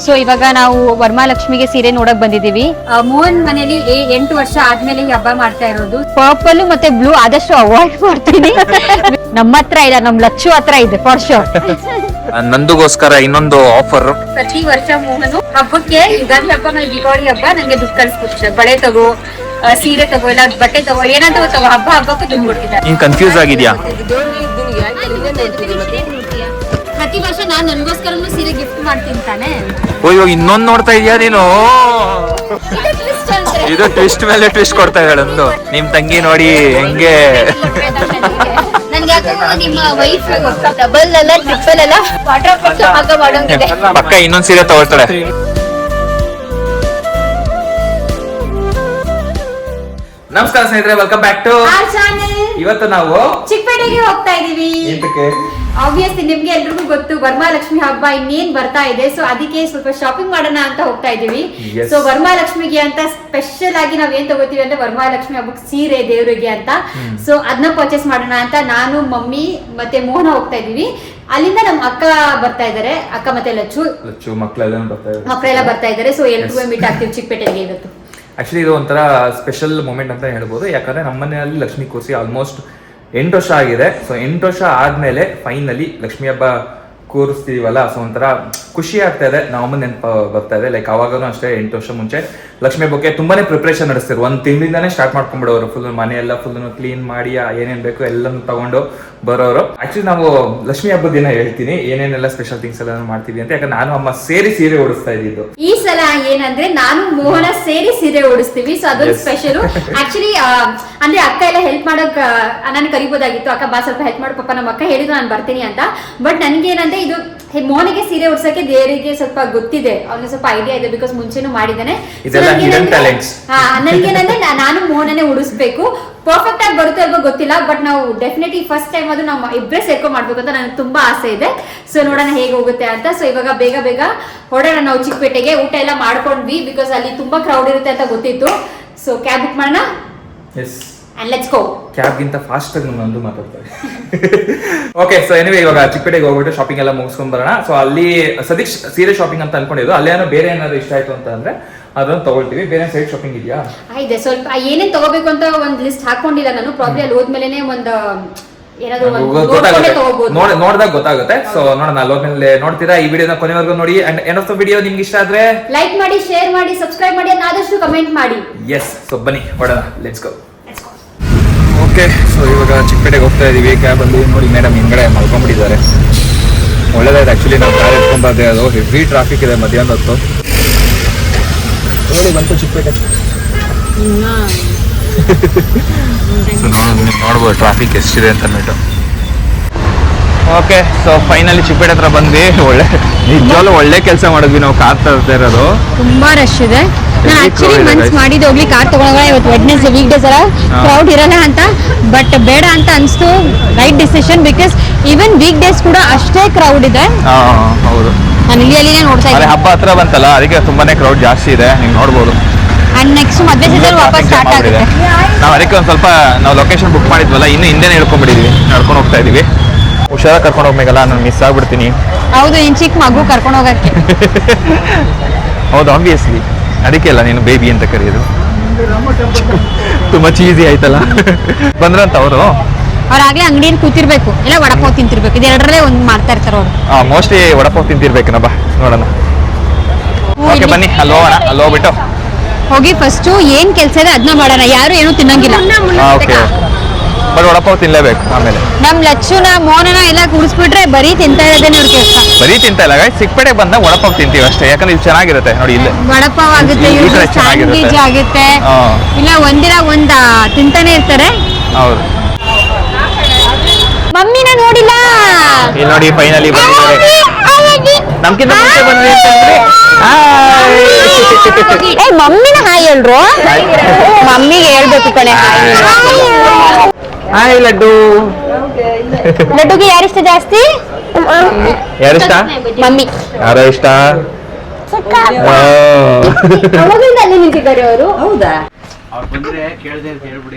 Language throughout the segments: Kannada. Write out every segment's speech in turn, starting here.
ಸೊ ಇವಾಗ ನಾವು ವರಮಹಾಲಕ್ಷ್ಮಿಗೆ ಸೀರೆ ನೋಡಕ್ ಬಂದಿದೀವಿ. ಮೋಹನ್ ಮನೇಲಿ 8 ವರ್ಷ ಆದ್ಮೇಲೆ ಈ ಹಬ್ಬ ಮಾಡ್ತಾ ಇರೋದು. ಪರ್ಪಲ್ ಮತ್ತೆ ಬ್ಲೂ ಆದಷ್ಟು ಅವಾಯ್ಡ್ ಮಾಡ್ತೀನಿ. ನಮ್ಮ ಹತ್ರ ಇಲ್ಲ, ನಮ್ ಲಚ್ಚು ಹತ್ರ ಇದೆ ಫಾರ್ ಶೋರ್. ನಂದುಗೋಸ್ಕರ ಇನ್ನೊಂದು ಆಫರ್. ಪ್ರತಿ ವರ್ಷ ಮೋಹನು ಹಬ್ಬಕ್ಕೆ ಯುಗಾದಿ ಹಬ್ಬ ಮತ್ತೆ ದೀಪಾವಳಿ ಹಬ್ಬ ನಂಗೆ ದುಡ್ಡು ಕಳ್ಸ್ಕೊಡ್ತಾರೆ. ಬಳೆ ತಗೋ, ಸೀರೆ ತಗೋ, ಇಲ್ಲ ಬಟ್ಟೆ ತಗೋ, ಏನಾದ್ರು ತಗೋ, ಹಬ್ಬಕ್ಕೆ ದುಡ್ಡು ಕೊಡ್ತಿದ್ದಾರೆ. ನೀನ್ ಕನ್ಫ್ಯೂಸ್ ಆಗಿದ್ಯಾ? ಪ್ರತಿ ವರ್ಷ ನಾನ್ ನನ್ಗೋಸ್ಕರನು ಸೀರೆ ಗಿಫ್ಟ್ ಮಾಡ್ತೀನಿ ತಾನೆ. ಓ ಇವಾಗ ಇನ್ನೊಂದ್ ನೋಡ್ತಾ ಇದೀಯಾ ನೀನು? ಇದು ಟ್ವಿಸ್ಟ್ ಮೇಲೆ ಟ್ವಿಸ್ಟ್ ಕೊಡ್ತಾ ಇದ್ದಾಳೆ ಒಂದು. ನಿಮ್ ತಂಗಿ ನೋಡಿ ಹೆಂಗೆ. ನನ್ಗೆ ನಿಮ್ಮ ವೈಫ್ ಡಬಲ್ ಅಲ್ಲ ಟ್ರಿಪಲ್ ಅಲ್ಲ ವಾಟರ್ ಪ್ರೂಫ್ ಹಗ್ಗ ಮಾಡೋಂಗಿದೆ. ಪಕ್ಕ ಇನ್ನೊಂದ್ ಸೀರೆ ತಗೊಳ್ತಾಳೆ. ನಮಸ್ಕಾರ ಸ್ನೇಹಿತರೆ, ವೆಲ್ಕಮ್ ಬ್ಯಾಕ್ ಟು ಇವತ್ತು ನಾವು ಚಿಕ್ಕಪೇಟೆಗೆ ಹೋಗ್ತಾ ಇದೀವಿ. ಆಬ್ವಿಯಸ್ಲಿ ನಿಮ್ಗೆ ಎಲ್ರಿಗೂ ಗೊತ್ತು ವರಮಹಾಲಕ್ಷ್ಮಿ ಹಬ್ಬ ಇನ್ನೇನ್ ಬರ್ತಾ ಇದೆ. ಸೊ ಅದಕ್ಕೆ ಸ್ವಲ್ಪ ಶಾಪಿಂಗ್ ಮಾಡೋಣ ಅಂತ ಹೋಗ್ತಾ ಇದೀವಿ. ಸೊ ವರಮಹಾಲಕ್ಷ್ಮಿಗೆ ಅಂತ ಸ್ಪೆಷಲ್ ಆಗಿ ನಾವ್ ಏನ್ ತಗೋತೀವಿ ಅಂದ್ರೆ ವರಮಹಾಲಕ್ಷ್ಮಿ ಹಬ್ಬಕ್ಕೆ ಸೀರೆ ದೇವರಿಗೆ ಅಂತ. ಸೊ ಅದನ್ನ ಪರ್ಚೇಸ್ ಮಾಡೋಣ ಅಂತ ನಾನು, ಮಮ್ಮಿ ಮತ್ತೆ ಮೋಹನ ಹೋಗ್ತಾ ಇದೀವಿ. ಅಲ್ಲಿಂದ ನಮ್ ಅಕ್ಕ ಬರ್ತಾ ಇದಾರೆ, ಅಕ್ಕ ಮತ್ತೆ ಲಚ್ಚು ಮಕ್ಕಳೆಲ್ಲ ಬರ್ತಾ ಇದಾರೆ. ಸೊ ಎಲ್ರಿಗೂ ಮೀಟ್ ಆಗ್ತೀವಿ ಚಿಕ್ಕಪೇಟೆಗೆ ಇವತ್ತು. ಆಕ್ಚುಲಿ ಇದು ಒಂಥರ ಸ್ಪೆಷಲ್ ಮೂಮೆಂಟ್ ಅಂತ ಹೇಳ್ಬೋದು. ಯಾಕಂದ್ರೆ ನಮ್ಮ ಮನೆಯಲ್ಲಿ ಲಕ್ಷ್ಮಿ ಕೂರಿಸಿ ಆಲ್ಮೋಸ್ಟ್ 8 ವರ್ಷ ಆಗಿದೆ. ಸೊ 8 ವರ್ಷ ಆದ್ಮೇಲೆ ಫೈನಲಿ ಲಕ್ಷ್ಮಿ ಹಬ್ಬ ಕೂರಿಸ್ತೀವಲ್ಲ, ಸೊ ಒಂಥರ ಖುಷಿ ಆಗ್ತಾ ಇದೆ. ನಮ್ಮನ್ನ ನೆನಪು ಬರ್ತಾ ಇದೆ. ಲೈಕ್ ಅವಾಗೂ ಅಷ್ಟೇ 8 ವರ್ಷ ಮುಂಚೆ ಲಕ್ಷ್ಮಿ ಹಬ್ಬಕ್ಕೆ ತುಂಬಾನೇ ಪ್ರಿಪ್ರೇಷನ್ ನಡೆಸ್ತಿರು. ಒಂದು ತಿಂಗಳಿಂದಾನೇ ಸ್ಟಾರ್ಟ್ ಮಾಡ್ಕೊಂಡ್ಬಿಡೋರು. ಫುಲ್ ಮನೆಯೆಲ್ಲ ಫುಲ್ ಕ್ಲೀನ್ ಮಾಡಿ ಏನೇನ್ ಬೇಕು ಎಲ್ಲನೂ ತಗೊಂಡು ಬರೋರು. ಆಕ್ಚುಲಿ ನಾವು ಲಕ್ಷ್ಮಿ ಹಬ್ಬದ ದಿನ ಹೇಳ್ತೀನಿ ಏನೇನೆಲ್ಲ ಸ್ಪೆಷಲ್ ಥಿಂಗ್ಸ್ ಎಲ್ಲ ಮಾಡ್ತೀವಿ ಅಂತ. ಯಾಕಂದ್ರೆ ನಾನು ಅಮ್ಮ ಸೇರಿ ಸೀರೆ ಓಡಿಸ್ತಾ ಇದ್ದಿದ್ದು. ಈ ಸಲ ಏನಂದ್ರೆ ನಾನು ಮೋಹನ ಸೇರಿ ಸೀರೆ ಓಡಿಸ್ತೀವಿ. ಸೊ ಅದೊಂದು ಸ್ಪೆಷಲ್. ಆಕ್ಚುಲಿ ಅಂದ್ರೆ ಅಕ್ಕ ಎಲ್ಲ ಹೆಲ್ಪ್ ಮಾಡೋಕ್ ನಾನು ಕರಿಬೋದಾಗಿತ್ತು. ಅಕ್ಕ ಬಾ ಸ್ವಲ್ಪ ಹೆಲ್ಪ್ ಮಾಡು, ಪಾಪ ನಮ್ಮ ಅಕ್ಕ ಹೇಳಿದ್ರು ನಾನು ಬರ್ತೀನಿ ಅಂತ. ಬಟ್ ನನ್ಗೇನಂದ್ರೆ ಇದು ಮೋಹನಿಗೆ ಸೀರೆ ಉಡ್ಸಕ್ಕೆ ದೇವರಿಗೆ ಸ್ವಲ್ಪ ಗೊತ್ತಿದೆ, ಅವ್ನಿಗೆ ಸ್ವಲ್ಪ ಐಡಿಯಾ ಇದೆ, ಬಿಕಾಸ್ ಮುಂಚೆನೂ ಮಾಡಿದ್ದಾನೆ. ನನಗೇನಂದ್ರೆ ನಾನು ಮೋಹನನೇ ಉಡಿಸ್ಬೇಕು. ಪರ್ಫೆಕ್ಟ್ ಆಗಿ ಬರುತ್ತೆ ಅಲ್ವೋ ಗೊತ್ತಿಲ್ಲ, ಬಟ್ ನಾವು ಡೆಫಿನೆಟ್ಲಿ ಫಸ್ಟ್ ಟೈಮ್ ಅದು ನಾವು ಇಬ್ಬರೇ ಸೇರ್ಕೊಂಡ್ ಮಾಡ್ಬೇಕು ಅಂತ ನನಗೆ ತುಂಬಾ ಆಸೆ ಇದೆ. ಸೊ ನೋಡೋಣ ಹೇಗೆ ಹೋಗುತ್ತೆ ಅಂತ. ಸೊ ಇವಾಗ ಬೇಗ ಬೇಗ ಹೊಡೋಣ ನಾವು ಚಿಕ್ಕಪೇಟೆಗೆ. ಊಟ ಎಲ್ಲ ಮಾಡ್ಕೊಂಡ್ವಿ, ಬಿಕಾಸ್ ಅಲ್ಲಿ ತುಂಬಾ ಕ್ರೌಡ್ ಇರುತ್ತೆ ಅಂತ ಗೊತ್ತಿತ್ತು. ಸೊ ಕ್ಯಾಬ್ ಬುಕ್ ಮಾಡೋಣ. And let's go. ಕ್ಯಾಬ್ ಗಿಂತ ಫಾಸ್ಟ್ ಆಗಿ ನಂದು ಮಾತಾಡ್ತಾರೆ. ಓಕೆ, ಸೊ ಎನಿವೆ ಇವಾಗ ಚಿಕ್ಕಪೇಟೆಗೆ ಹೋಗ್ಬಿಟ್ಟು ಶಾಪಿಂಗ್ ಎಲ್ಲ ಮುಗಿಸ್ಕೊಂಡ್ ಬರೋಣ. ಸೊ ಅಲ್ಲಿ ಸದೀಶ್ ಸೀರೆ ಶಾಪಿಂಗ್ ಅಂತ ಅನ್ಕೊಂಡಿದ್ದು. ಅಲ್ಲೇನೋ ಬೇರೆ ಏನಾದ್ರು ಇಷ್ಟ ಆಯ್ತು ಅಂತ ಅಂದ್ರೆ ಅದನ್ನ ತಗೊಳ್ತೀವಿ. ಬೇರೆ ಸೈಡ್ ಶಾಪಿಂಗ್ ಇದೆಯಾ? ಇದೆ ಸ್ವಲ್ಪ. ಏನೇನ್ ತಗೋಬೇಕು ಅಂತ ಒಂದ್ ಲಿಸ್ಟ್ ಹಾಕೊಂಡಿಲ್ಲ ನಾನು. ಪ್ರಾಬ್ಲಿ ಅಲ್ಲಿ ಹೋದ್ಮೇಲೆ ಒಂದು ನೋಡಿದಾಗ ಗೊತ್ತಾಗುತ್ತೆ. ಸೊ ನೋಡೋಣ, ಅಲ್ಲಿ ಹೋದ್ಮೇಲೆ ನೋಡ್ತೀರಾ. ಈ ವಿಡಿಯೋನ ಕೊನೆವರೆಗೂ ನೋಡಿ. And end of the video ನಿಮ್ಗೆ ಇಷ್ಟ ಆದ್ರೆ ಲೈಕ್ ಮಾಡಿ, ಶೇರ್ ಮಾಡಿ, ಸಬ್ಸ್ಕ್ರೈಬ್ ಮಾಡಿ, ಆದಷ್ಟು ಕಮೆಂಟ್ ಮಾಡಿ. ಎಸ್, ಸೊ ಬನ್ನಿ ಹೊಡೋಣ. Let's go. ಓಕೆ, ಸೊ ಇವಾಗ ಚಿಕ್ಕಪೇಟೆಗೆ ಹೋಗ್ತಾ ಇದೀವಿ. ಕ್ಯಾಬಲ್ಲಿ ನೋಡಿ ಮೇಡಮ್ ಹಿಂಗಡೆ ಮಲ್ಕೊಂಡ್ಬಿಟ್ಟಿದ್ದಾರೆ. ಒಳ್ಳೇದಾಯ್ತು ಆಕ್ಚುಲಿ. ನಾವು ಕಾರ್ ಎತ್ಕೊಂಡ್ಬಾರ್ದೆ, ಅದು ಹೆವಿ ಟ್ರಾಫಿಕ್ ಇದೆ ಮಧ್ಯಾಹ್ನ ಹೊತ್ತು. ನೋಡಿ ಬಂತು ಚಿಕ್ಕಪೇಟೆ. ಸೊ ನೋಡ್ಬೋದು ಟ್ರಾಫಿಕ್ ಎಷ್ಟಿದೆ ಅಂತ ಅಂದ್ಬಿಟ್ಟು. ಓಕೆ, ಸೊ ಫೈನಲಿ ಚಿಕ್ಕಪೇಟೆ ಹತ್ರ ಬಂದ್ವಿ. ನಿಜವಾಗ್ಲೂ ಒಳ್ಳೆ ಕೆಲಸ ಮಾಡಿದ್ವಿ ನಾವು. ಕಾರ್ ತರ್ತಾ ಇರೋದು ತುಂಬಾ ರಶ್ ಇದೆ. ನಾನು ಆಕ್ಚುಲಿ ಮನ್ಸ್ ಮಾಡಿದ್ದು ಹೋಗ್ಲಿ ಕಾರ್ ತಗೊಳ್ಳೋಣ, ಇವತ್ತು ವೆಡ್ನೆಸ್ಡೇ ವೀಕ್ ಡೇಸ್ ಅಲ್ಲ ಕ್ರೌಡ್ ಇರಲ್ಲ ಅಂತ. ಬಟ್ ಬೇಡ ಅಂತ ಅನ್ಸ್ತು. Right decision, because even week days ಕೂಡ ಅಷ್ಟೇ ಕ್ರೌಡ್ ಇದೆ. ಹೌದು, ನಾನು ಇಲ್ಲಿ ನೋಡ್ತಾ ಇದ್ದೀನಿ. ಹಬ್ಬ ಹತ್ರ ಬಂತಲ್ಲ, ಅದಕ್ಕೆ ತುಂಬಾನೇ ಕ್ರೌಡ್ ಜಾಸ್ತಿ ಇದೆ, ನೀವು ನೋಡ್ಬೋದು. ಅಂಡ್ ನೆಕ್ಸ್ಟ್ ಮದುವೆ ಸೀಸನ್ ವಾಪಸ್ ಸ್ಟಾರ್ಟ್ ಆಗುತ್ತೆ. ನಾವು ಅದಕ್ಕೆ ಒಂದು ಸ್ವಲ್ಪ ನಾವು ಲೊಕೇಶನ್ ಬುಕ್ ಮಾಡಿದ್ವಲ್ಲ, ಇನ್ನು ಹಿಂದೆನೇ ಹೇಳ್ಕೊಂಡ್ಬಿಟ್ಟಿದ್ವಿ. ನಡ್ಕೊಂಡು ಹೋಗ್ತಾ ಇದೀವಿ. ಹುಷಾರಾಗಿ ಕರ್ಕೊಂಡು ಹೋಗ್ಬೇಕಲ್ಲ, ನಾನು ಮಿಸ್ ಆಗ್ಬಿಡ್ತೀನಿ. ಹೌದು, ಇನ್ ಚಿಕ್ಕ ಮಗು ಕರ್ಕೊಂಡು ಹೋಗಕ್ಕೆ. ಹೌದು, ಆಬ್ವಿಯಸ್ಲಿ ಅದಕ್ಕೆ ಅಲ್ಲ ನೀನು ಬೇಬಿ ಅಂತ ಕರೆಯೋದು. ತುಂಬಾ ಚೀಸಿ ಆಯ್ತಲ್ಲ. ಬಂದ್ರಂತ ಅವರು ಅವ್ರಾಗ್ಲೇ ಅಂಗಡಿಯಲ್ಲಿ ಕೂತಿರ್ಬೇಕು, ಇಲ್ಲ ವಡಪಾವ್ ತಿಂತಿರ್ಬೇಕು. ಇದೆರಡರಲ್ಲೇ ಒಂದು ಮಾಡ್ತಾ ಇರ್ತಾರೆ ಅವರು. ಮೋಸ್ಟ್ಲಿ ವಡಪಾವ್ ತಿಂತಿರ್ಬೇಕು. ಬಾ ನೋಡೋಣ. ಓಕೆ ಬನ್ನಿ, ಅಲ್ಲಿ ಹೋಗೋಣ. ಅಲ್ಲಿ ಹೋಗ್ಬಿಟ್ಟು ಹೋಗಿ ಫಸ್ಟ್ ಏನ್ ಕೆಲಸ ಇದೆ ಅದನ್ನ ಮಾಡೋಣ. ಯಾರು ಏನು ತಿನ್ನಂಗಿಲ್ಲ. ಓಕೆ, ಬಟ್ ವಡಪಾವ್ ತಿನ್ಲೇಬೇಕು. ಆಮೇಲೆ ನಮ್ ಲಚ್ಚುನ ಮೋಹನನ ಎಲ್ಲ ಕುಡಿಸ್ಬಿಟ್ರೆ ಬರೀ ತಿಂತಾ ಇರೋದೇನೆ ಅವ್ರ ಕೆಲಸ. ಬರೀ ತಿಂತಾ ಇಲ್ಲ, ಚಿಕ್ಕಪೇಟೆ ಬಂದ ವಡಪಾವ್ ತಿಂತೀವಿ ಅಷ್ಟೇ. ಯಾಕಂದ್ರೆ ಇದು ಚೆನ್ನಾಗಿರುತ್ತೆ ನೋಡಿ. ಇಲ್ಲೇ ವಡಪಾವ್ ಆಗುತ್ತೆ, ಸ್ಯಾಂಡ್ವಿಚ್ ಆಗುತ್ತೆ, ಇಲ್ಲ ಒಂದಿನ ಒಂದ ತಿಂತಾನೆ ಇರ್ತಾರೆ. ಹೌದು, ಮಮ್ಮಿನ ನೋಡಿಲ್ಲ. ಇಲ್ಲಿ ನೋಡಿ ಫೈನಲಿ ಬಂದಿದ್ದಾರೆ. ನಮ್ಗಿಂತ ಮುಂಚೆ ಬಂದ್ರಿ ಅಂತಂದ್ರೆ ಮಮ್ಮಿನ ಹಾಯ್ ಹೇಳ್ರು. ಮಮ್ಮಿಗೆ ಹೇಳ್ಬೇಕು ಕಣೆ ಹಾಯ್ ಲಡ್ಡು. ಲಡ್ಡುಗೆ ಯಾರಿಷ್ಟ ಜಾಸ್ತಿ? ಯಾರಿಷ್ಟ? ಮಮ್ಮಿ. ಯಾರೋ ಇಷ್ಟ? ಅವಾಗಿಂದ ಅಲ್ಲಿ ನಿಂತಿದ್ದಾರೆ ಅವರು. ಹೌದಾ?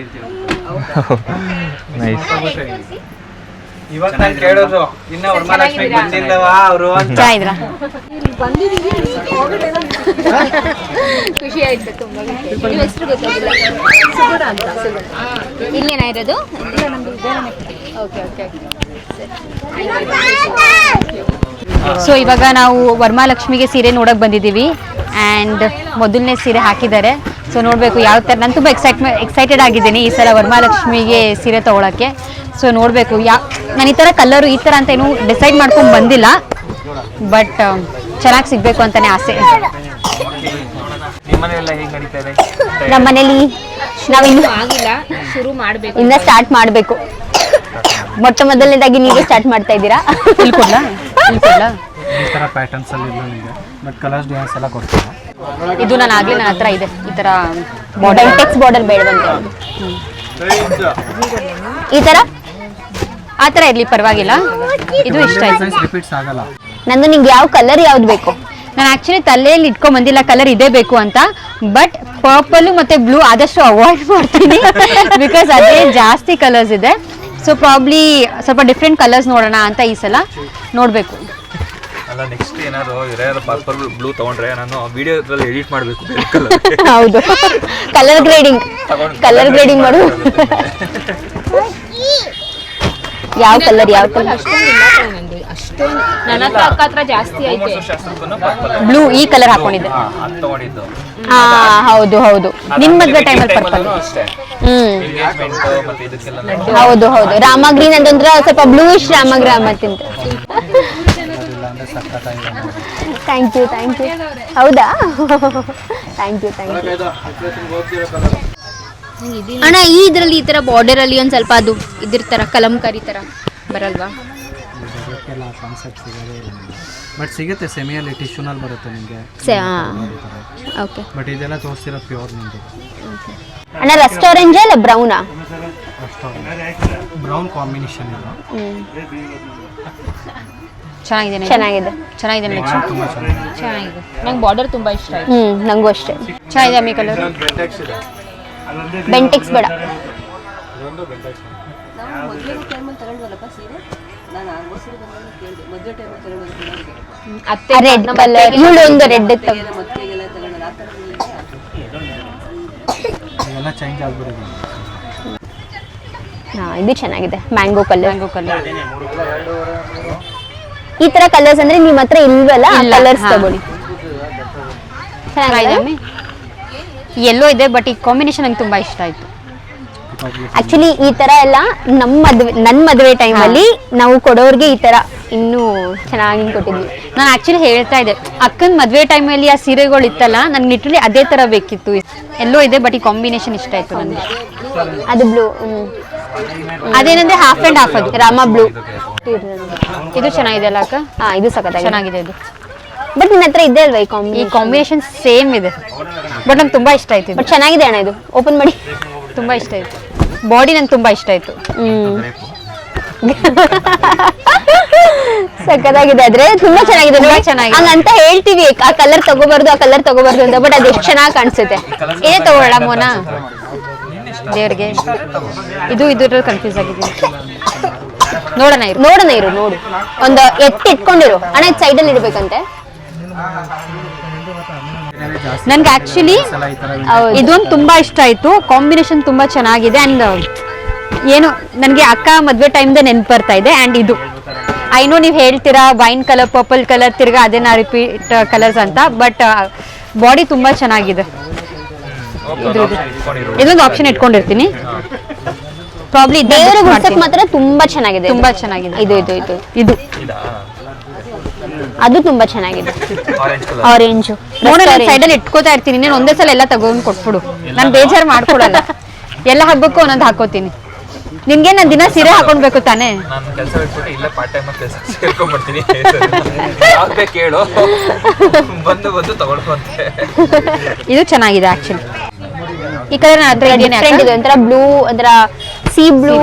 ನೈಸ್. ಇವತ್ತು ನಾನು ಕೇಳೋದು ಇನ್ನ ವರಮಹಾಲಕ್ಷ್ಮಿ ಬಂದಿಲ್ಲವಾ ಅವರು ಅಂತ. ಚೆನ್ನಾಗಿದ್ರಾ? ಖುಷಿ ಆಯ್ತು ತುಂಬಾ. ನಿಮ್ಮ ಹೆಸರು ಗೊತ್ತಾಗಿಲ್ಲ? ಸುಗುಣ ಅಂತ. ಇಲ್ಲೇನ ಇರೋದು? Okay okay. ಸೊ ಇವಾಗ ನಾವು ವರಮಹಾಲಕ್ಷ್ಮಿಗೆ ಸೀರೆ ನೋಡಕ್ ಬಂದಿದ್ದೀವಿ ಆ್ಯಂಡ್ ಮೊದಲನೇ ಸೀರೆ ಹಾಕಿದ್ದಾರೆ. ಸೊ ನೋಡಬೇಕು ಯಾವ ಥರ. ನಾನು ತುಂಬ ಎಕ್ಸೈಟೆಡ್ ಆಗಿದ್ದೀನಿ ಈ ಸಲ ವರಮಹಾಲಕ್ಷ್ಮಿಗೆ ಸೀರೆ ತೊಗೊಳಕ್ಕೆ. ಸೊ ನೋಡಬೇಕು ನಾನು ಈ ಥರ ಕಲರು ಈ ಥರ ಅಂತ ಏನು ಡಿಸೈಡ್ ಮಾಡ್ಕೊಂಡು ಬಂದಿಲ್ಲ, ಬಟ್ ಚೆನ್ನಾಗಿ ಸಿಗಬೇಕು ಅಂತಲೇ ಆಸೆ. ನಿಮ್ಮನೆಲ್ಲ ಹೇಗೆ ನಡೀತಾ ಇದೆ? ನಮ್ಮ ಮನೇಲಿ ನಾವಿನ್ನು ಆಗಿಲ್ಲ, ಶುರು ಮಾಡಬೇಕು. ಇನ್ನ ಸ್ಟಾರ್ಟ್ ಮಾಡಬೇಕು. ಮೊಟ್ಟ ಮೊದಲನೇದಾಗಿ ನೀವೇ ಸ್ಟಾರ್ಟ್ ಮಾಡ್ತಾ ಇದ್ದೀರಾ? ಇಲ್ಕೊಡ್ಲಾ? ಈ ತರ ಪ್ಯಾಟರ್ನ್ಸ್ ಅಲ್ಲಿ ಇಲ್ಲ ನಿಮಗೆ, ಬಟ್ ಕಲರ್ಸ್ ಡಿಸೈನ್ಸ್ ಎಲ್ಲ ಕೊಡ್ತೀರಾ? ಇದು ನಾನು ಆಗ್ಲೇ ನನ್ನ ಹತ್ರ ಇದೆ ಈ ಥರ ಬೆಂಟೆಕ್ಸ್ ಬಾರ್ಡರ್ ಬೇಡವಂತೆ. ಈ ಥರ ಆ ಥರ ಇರಲಿ ಪರವಾಗಿಲ್ಲ. ಇದು ಇಷ್ಟ ಆಯ್ತು. ರಿಪೀಟ್ಸ್ ಆಗಲ್ಲ. ನಂದು ನಿಂಗೆ ಯಾವ ಕಲರ್ ಯಾವ್ದು ಬೇಕು? ನಾನು ಆ್ಯಕ್ಚುಲಿ ತಲೆಯಲ್ಲಿ ಇಟ್ಕೊಂಡ್ ಬಂದಿಲ್ಲ ಕಲರ್ ಇದೇ ಬೇಕು ಅಂತ, ಬಟ್ ಪರ್ಪಲ್ ಮತ್ತು ಬ್ಲೂ ಆದಷ್ಟು ಅವಾಯ್ಡ್ ಮಾಡ್ತೀನಿ ಬಿಕಾಸ್ ಅದೇ ಜಾಸ್ತಿ ಕಲರ್ಸ್ ಇದೆ. ಸೊ ಪ್ರಾಬ್ಲಿ ಸ್ವಲ್ಪ ಡಿಫ್ರೆಂಟ್ ಕಲರ್ಸ್ ನೋಡೋಣ ಅಂತ ಈ ಸಲ ನೋಡಬೇಕು. ಅಲ್ಲ ನೆಕ್ಸ್ಟ್ ಏನಾದ್ರು ಪರ್ಪಲ್ ಬ್ಲೂ ತಗೊಂಡ್ರೆ ನಾನು ವಿಡಿಯೋದಲ್ಲಿ ಎಡಿಟ್ ಮಾಡಬೇಕು. ಹೌದು, ಕಲರ್ ಗ್ರೇಡಿಂಗ್ ಮಾಡು. ಯಾವ ಕಲರ್ ಅಷ್ಟೊಂದು ನನ್ನ ಹತ್ರ ಅಕ್ಕ ಹತ್ರ ಜಾಸ್ತಿ ಐತೆ. ಬ್ಲೂ ಈ ಕಲರ್ ಹಾಕೊಂಡಿದ್ದೆ. ತಗೊಂಡಿದ್ದು ಹಾ ಹೌದು ಹೌದು, ನಿಮ್ ಮದ್ವೆ ಟೈಮಲ್ಲಿ ಪರ್ಪಲ್. ಅಷ್ಟೇ. ಎಂಗೇಜ್ಮೆಂಟ್ ಮತ್ತೆ ಇದಕ್ಕೆಲ್ಲ ಹೌದು ರಾಮ ಗ್ರೀನ್ ಅಂತಂದ್ರೆ ಸ್ವಲ್ಪ ಬ್ಲೂಯಿಶ್ ರಾಮ ಗ್ರಾಮ ತಿಂತ. ಥ್ಯಾಂಕ್ ಯು ಹೌದಾ? ಥ್ಯಾಂಕ್ ಯು ಅಣ್ಣ. ಈ ಇದರಲ್ಲಿ ಈ ತರ ಬಾರ್ಡರ್ ಅಲ್ಲಿ ಒಂದ್ ಸ್ವಲ್ಪ ಅದು ಇದ್ರ ತರ ಕಲಂಕಾರಿ ತರ ಬರಲ್ವಾ? ಕಾನ್ಸೆಪ್ಟ್ ಸಿಗೋದೇ ಇಲ್ಲ, ಬಟ್ ಸಿಗುತ್ತೆ ಸೆಮಿಯಲ್ಲಿ ಟಿಶ್ಯೂನಲ್ಲಿ ಬರುತ್ತೆ ನಿಮಗೆ. ಓಕೆ, ಬಟ್ ಇದೆಲ್ಲ ತೋರಿಸ್ತಿರೋ ಪ್ಯೂರ್ ನಿಮಗೆ. ಅಣ್ಣ ರೆಸ್ಟೋರೆಂಟ್ ಅಲ್ಲ ಬ್ರೌನಾ? ಬ್ರೌನ್ ಕಾಂಬಿನೇಷನ್ ಇದೆ. ಚೆನ್ನಾಗಿದೆ ತುಂಬ ಚೆನ್ನಾಗಿದೆ. ನಂಗೆ ಬಾರ್ಡರ್ ತುಂಬಾ ಇಷ್ಟ ಆಯ್ತು. ನಂಗೂ ಅಷ್ಟೇ ಚೆನ್ನಾಗಿದೆ. ಅಮ್ಮಿ ಕಲರ್ ಬೆಂಟೆಕ್ಸ್ ಬೇಡ. ರೆಡ್ ಕಲರ್ ಇವಳು ಒಂದು ರೆಡ್ ಇತ್ತು. ಇದೆಲ್ಲ ಚೇಂಜ್ ಆಗ್ಬಿಟ್ಟಿದೆ. ಇದು ಚೆನ್ನಾಗಿದೆ, ಮ್ಯಾಂಗೋ ಕಲರ್. ಈ ತರ ಕಲರ್ಸ್ ಅಂದ್ರೆ ನಿಮ್ಮ ಹತ್ರ ಇಲ್ವಲ್ಲ, ಕಲರ್ಸ್ ತಗೊಳ್ಳಿ. ಚೆನ್ನಾಗಿದೆ. ಎಲ್ಲೋ ಇದೆ, ಬಟ್ ಈ ಕಾಂಬಿನೇಷನ್ ನಂಗೆ ತುಂಬಾ ಇಷ್ಟ ಆಯ್ತು. ಆಕ್ಚುಲಿ ಈ ತರ ಎಲ್ಲ ನನ್ನ ಮದುವೆ ಟೈಮಲ್ಲಿ ನಾವು ಕೊಡೋರ್ಗೆ ಈ ತರ ಇನ್ನೂ ಚೆನ್ನಾಗಿ ಕೊಟ್ಟಿದ್ವಿ. ನಾನು ಆಕ್ಚುಲಿ ಹೇಳ್ತಾ ಇದ್ದೆ, ಅಕ್ಕನ ಮದುವೆ ಟೈಮಲ್ಲಿ ಆ ಸೀರೆಗಳು ಇತ್ತಲ್ಲ, ನನ್ಗೆ ಲಿಟ್ರಲಿ ಅದೇ ತರ ಬೇಕಿತ್ತು. ಎಲ್ಲೋ ಇದೆ, ಬಟ್ ಈ ಕಾಂಬಿನೇಷನ್ ಇಷ್ಟ ಆಯ್ತು ನನಗೆ. ಅದು ಬ್ಲೂ, ಅದೇನಂದ್ರೆ ಹಾಫ್ ಅಂಡ್ ಹಾಫ್, ಅದು ರಾಮ ಬ್ಲೂ. ಇದು ಚೆನ್ನಾಗಿದೆ ಅಲ್ಲ ಅಕ್ಕ? ಹಾ, ಇದು ಚೆನ್ನಾಗಿದೆ ಇದು. ಬಟ್ ನಿನ್ನ ಹತ್ರ ಇದೆ ಅಲ್ವಾ ಈ ಕಾಂಬಿನೇಷನ್? ಸೇಮ್ ಇದೆ, ಬಟ್ ನಂಗೆ ತುಂಬಾ ಇಷ್ಟ ಆಯ್ತು. ಬಟ್ ಚೆನ್ನಾಗಿದೆ ಅಣ್ಣ, ಇದು ಓಪನ್ ಮಾಡಿ. ತುಂಬಾ ಇಷ್ಟ ಆಯ್ತು. ಬಾಡಿ ನಂಗೆ ತುಂಬಾ ಇಷ್ಟ ಆಯ್ತು. ಸಕ್ಕತ್ತಾಗಿದೆ. ಆದ್ರೆ ತುಂಬಾ ಚೆನ್ನಾಗಿದೆ. ಹಂಗಂತ ಹೇಳ್ತೀವಿ ಆ ಕಲರ್ ತಗೋಬಾರ್ದು ಅಂತ, ಬಟ್ ಅದು ಎಷ್ಟು ಚೆನ್ನಾಗಿ ಕಾಣಿಸುತ್ತೆ. ಏನೇ ತಗೊಳ್ಳೋಣ ಮೋನಾ ದೇವ್ರಿಗೆ? ಇದು ಕನ್ಫ್ಯೂಸ್ ಆಗಿದ್ದೀನಿ. ನೋಡೋಣ ಇರು ಒಂದು ಇಟ್ಕೊಂಡಿರು ಅಣ್ಣ. ಇದು ಸೈಡಲ್ಲಿ ಇರ್ಬೇಕಂತೆ. ನನ್ಗೆ ಆಕ್ಚುಲಿ ಇದೊಂದು ತುಂಬಾ ಇಷ್ಟ ಆಯ್ತು. ಕಾಂಬಿನೇಷನ್ ತುಂಬಾ ಚೆನ್ನಾಗಿದೆ. ಅಂಡ್ ಏನು ನನಗೆ ಅಕ್ಕ ಮದ್ವೆ ಟೈಮ್ದೆ ನೆನ್ಪು ಬರ್ತಾ ಇದೆ. ಅಂಡ್ ಇದು ಐನೋ ನೀವು ಹೇಳ್ತೀರಾ ವೈನ್ ಕಲರ್, ಪರ್ಪಲ್ ಕಲರ್, ತಿರ್ಗಾ ಅದೇನಾ ರಿಪೀಟ್ ಕಲರ್ಸ್ ಅಂತ, ಬಟ್ ಬಾಡಿ ತುಂಬಾ ಚೆನ್ನಾಗಿದೆ. ಇದೊಂದು ಆಪ್ಷನ್ ಇಟ್ಕೊಂಡಿರ್ತೀನಿ. ಪ್ರಾಬ್ಲಿ ದೇವರ ಗುಡ್ಸಕ್ ಮಾತ್ರ ತುಂಬಾ ಚೆನ್ನಾಗಿದೆ. ಇದು ಅದು ತುಂಬಾ ಚೆನ್ನಾಗಿದೆ. ಆರೆಂಜ್ ಸೈಡಲ್ಲಿ ಇಟ್ಕೋತಾ ಇರ್ತೀನಿ. ನೀನು ಒಂದೇ ಸಲ ಎಲ್ಲ ತಗೊಂಡು ಕೊಟ್ಬಿಡು, ನಾನು ಬೇಜಾರು ಮಾಡ್ಕೊಡಲ್ಲ. ಎಲ್ಲ ಹಬ್ಬಕ್ಕೂ ಒಂದೊಂದು ಹಾಕೋತೀನಿ. ನಿನ್ಗೆ ನಾನು ದಿನ ಸೀರೆ ಹಾಕೊಂಡ್ಬೇಕು ತಾನೇ? ನಾನು ಕೆಲಸ ಬಿಟ್ಬಿಟ್ಟು ಇಲ್ಲೇ ಪಾರ್ಟ್ ಟೈಮ್ ಕೆಲಸ ಸೇರ್ಕೊಂಡ್ಬಿಡ್ತೀನಿ. ಯಾವ್ದು ಕೇಳು, ಬಂದು ತಗೊಳ್ಕೊಂತೆ. ಇದು ಚೆನ್ನಾಗಿದೆ ಆಕ್ಚುಲಿ. ಈ ಕಲರ್ ಇದೆ, ಒಂಥರ ಬ್ಲೂ, ಒಂಥರ ಸಿ ಬ್ಲೂ.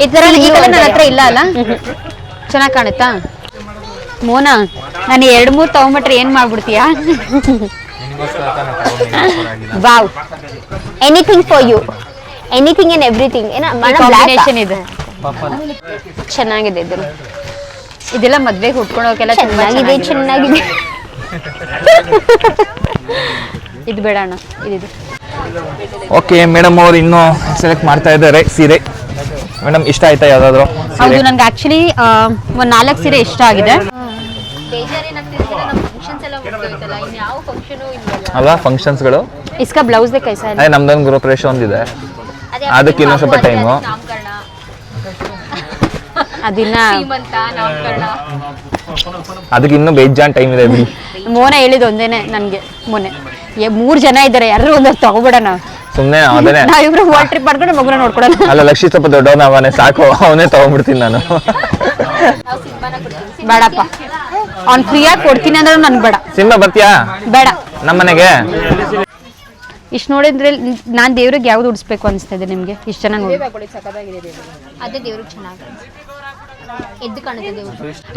ಈ ತರ ಈ ಕಲರ್ ನನ್ನ ಹತ್ರ ಇಲ್ಲ ಅಲ್ಲ? ಚೆನ್ನಾಗಿ ಕಾಣುತ್ತಾ ಮೋನಾ? ನಾನು 2-3 ತಗೊಂಡ್ಬಿಟ್ರೆ ಏನ್ ಮಾಡ್ಬಿಡ್ತೀಯಾ? Wow, anything for you, anything and everything. Combination ಇದೆ. ಚೆನ್ನಾಗಿದೆ ಇದೆಲ್ಲ ಮದ್ವೆಗೆ ಉಟ್ಕೊಳ್ಳೋಕೆಲ್ಲ ಚೆನ್ನಾಗಿದೆ ಇದು ಬೇಡ ಅಣ್ಣ ಇದು. ಓಕೆ ಮೇಡಮ್ ಅವ್ರು ಇನ್ನೂ ಸೆಲೆಕ್ಟ್ ಮಾಡ್ತಾ ಇದ್ದಾರೆ ಸೀರೆ. ಮೇಡಮ್ ಇಷ್ಟ ಆಯ್ತಾ ಯಾವ್ದಾದ್ರು? ಹೌದು, ನನ್ಗೆ ಆಕ್ಚುಲಿ ಒಂದು 4 ಸೀರೆ ಇಷ್ಟ ಆಗಿದೆ. ಅಲ್ವಾ ಫಂಕ್ಷನ್ಸ್ಗಳು? ಇಸ್ಕಾ ಬ್ಲೌಸ್ ದೇ ಕೈಸಾ ಅದೇ ನಮ್ದೊಂದು ಗೃಹಪ್ರವೇಶ ಒಂದಿದೆ, ಅದಕ್ಕೆ ಇನ್ನೊಂದು ಸ್ವಲ್ಪ ಟೈಮು. ಅದಿನ್ನ ಅದಕ್ಕೆ ಇನ್ನೂ ಬೇಜಾನ್ ಟೈಮ್ ಇದೆ ಬಿಡಿ. ಮೋನ ಹೇಳಿದ ಒಂದೇನೆ ನನಗೆ ಮೊನ್ನೆ 3 ಜನ ಇದ್ದಾರೆ, ಯಾರು ಒಂದಷ್ಟು ತಗೋಬಿಡೋಣ ಸುಮ್ಮನೆ ಅದೇನೆ. ನಾವಿಬ್ರು ವರ್ಲ್ಡ್ ಟ್ರಿಪ್ ಮಾಡ್ಕೊಂಡು ಮಗುನ ನೋಡ್ಕೊಡೋಣ. ಅಲ್ಲ ಲಕ್ಷಿ ಸ್ವಲ್ಪ ದೊಡ್ಡವನ ಅವನೇ, ಸಾಕು ಅವನೇ ತಗೊಂಡ್ಬಿಡ್ತೀನಿ ನಾನು. ಬೇಡಪ್ಪ, ಅವ್ನು ಫ್ರೀಯಾಗಿ ಕೊಡ್ತೀನಿ ಅಂದ್ರೆ ನನ್ಗೆ ಬೇಡ. ಸಿನಿಮಾ ಬರ್ತೀಯಾ? ಬೇಡ. ನಮ್ಮನೆಗೆ ಇಷ್ಟು ನೋಡಿದ್ರೆ ನಾನು ದೇವ್ರಿಗೆ ಯಾವ್ದು ಉಡಿಸ್ಬೇಕು ಅನಿಸ್ತಾ ಇದೆ ನಿಮಗೆ? ಇಷ್ಟು ಚೆನ್ನಾಗಿ